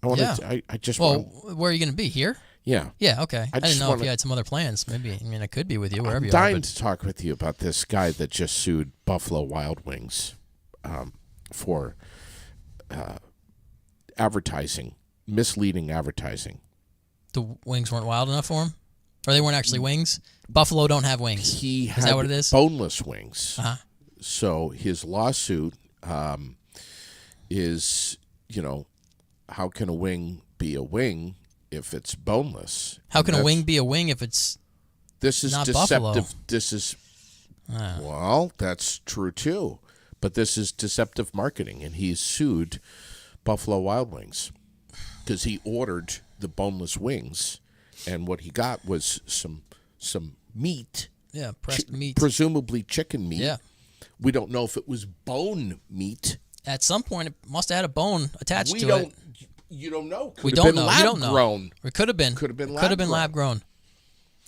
Yeah. I just Well, want. where are you going to be? Here? Yeah. Yeah, okay. I just didn't know if wanna- you had some other plans. Maybe, I could be with you wherever I'm you are. dying But to talk with you about this guy that just sued Buffalo Wild Wings for advertising, misleading advertising. the wings weren't wild enough for him? Or they weren't actually wings? Buffalo don't have wings. He had that what it is? boneless wings. Uh-huh. So his lawsuit is, how can a wing be a wing if it's boneless? How can a That's- wing be a wing if it's... This is not deceptive. buffalo? This is well, that's true too. But this is deceptive marketing, and he's sued Buffalo Wild Wings because he ordered the boneless wings, and what he got was some meat, Yeah, pressed meat. presumably chicken meat. Yeah. We don't know if it was bone meat. At some point, it must have had a bone attached We to don't. it. You don't know. Could We have don't been know. Lab You don't know. grown. It could have been. Could have been Could have been lab lab grown.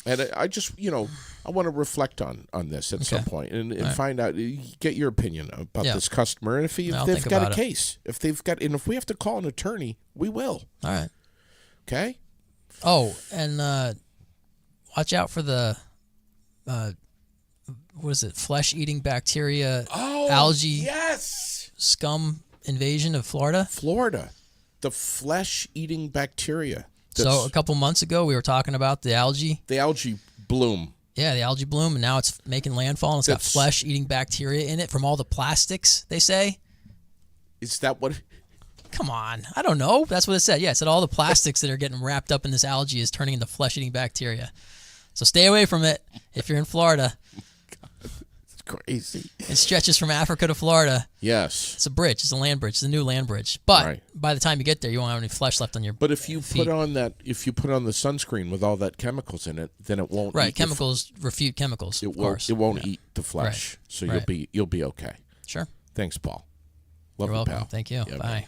And I just, I want to reflect on this at some point and find out, get your opinion about Yeah. this customer. And if I'll they've think got a about it. case, if we have to call an attorney, we will. All right. Okay? Oh, and watch out for the, what is it, flesh-eating bacteria algae Yes! scum invasion of Florida. Florida. The flesh-eating bacteria. So a couple months ago, we were talking about the algae. The algae bloom. Yeah, the algae bloom, and now it's making landfall, and it's got That's- flesh-eating bacteria in it from all the plastics, they say. Is that what... Come on. I don't know. That's what it said. Yeah, it said all the plastics that are getting wrapped up in this algae is turning into flesh-eating bacteria. So stay away from it if you're in Florida. It's crazy. It stretches from Africa to Florida. Yes. It's a bridge. It's a land bridge. It's a new land bridge. But Right. by the time you get there, you won't have any flesh left on your But if you feet. put on the sunscreen with all that chemicals in it, then it won't Right, eat your chemicals refute chemicals, It of won't. course. It won't Yeah. eat the flesh, so Right. you'll be okay. Sure. Thanks, Paul. Love You're you, welcome. pal. Thank you. Yeah, Bye. man.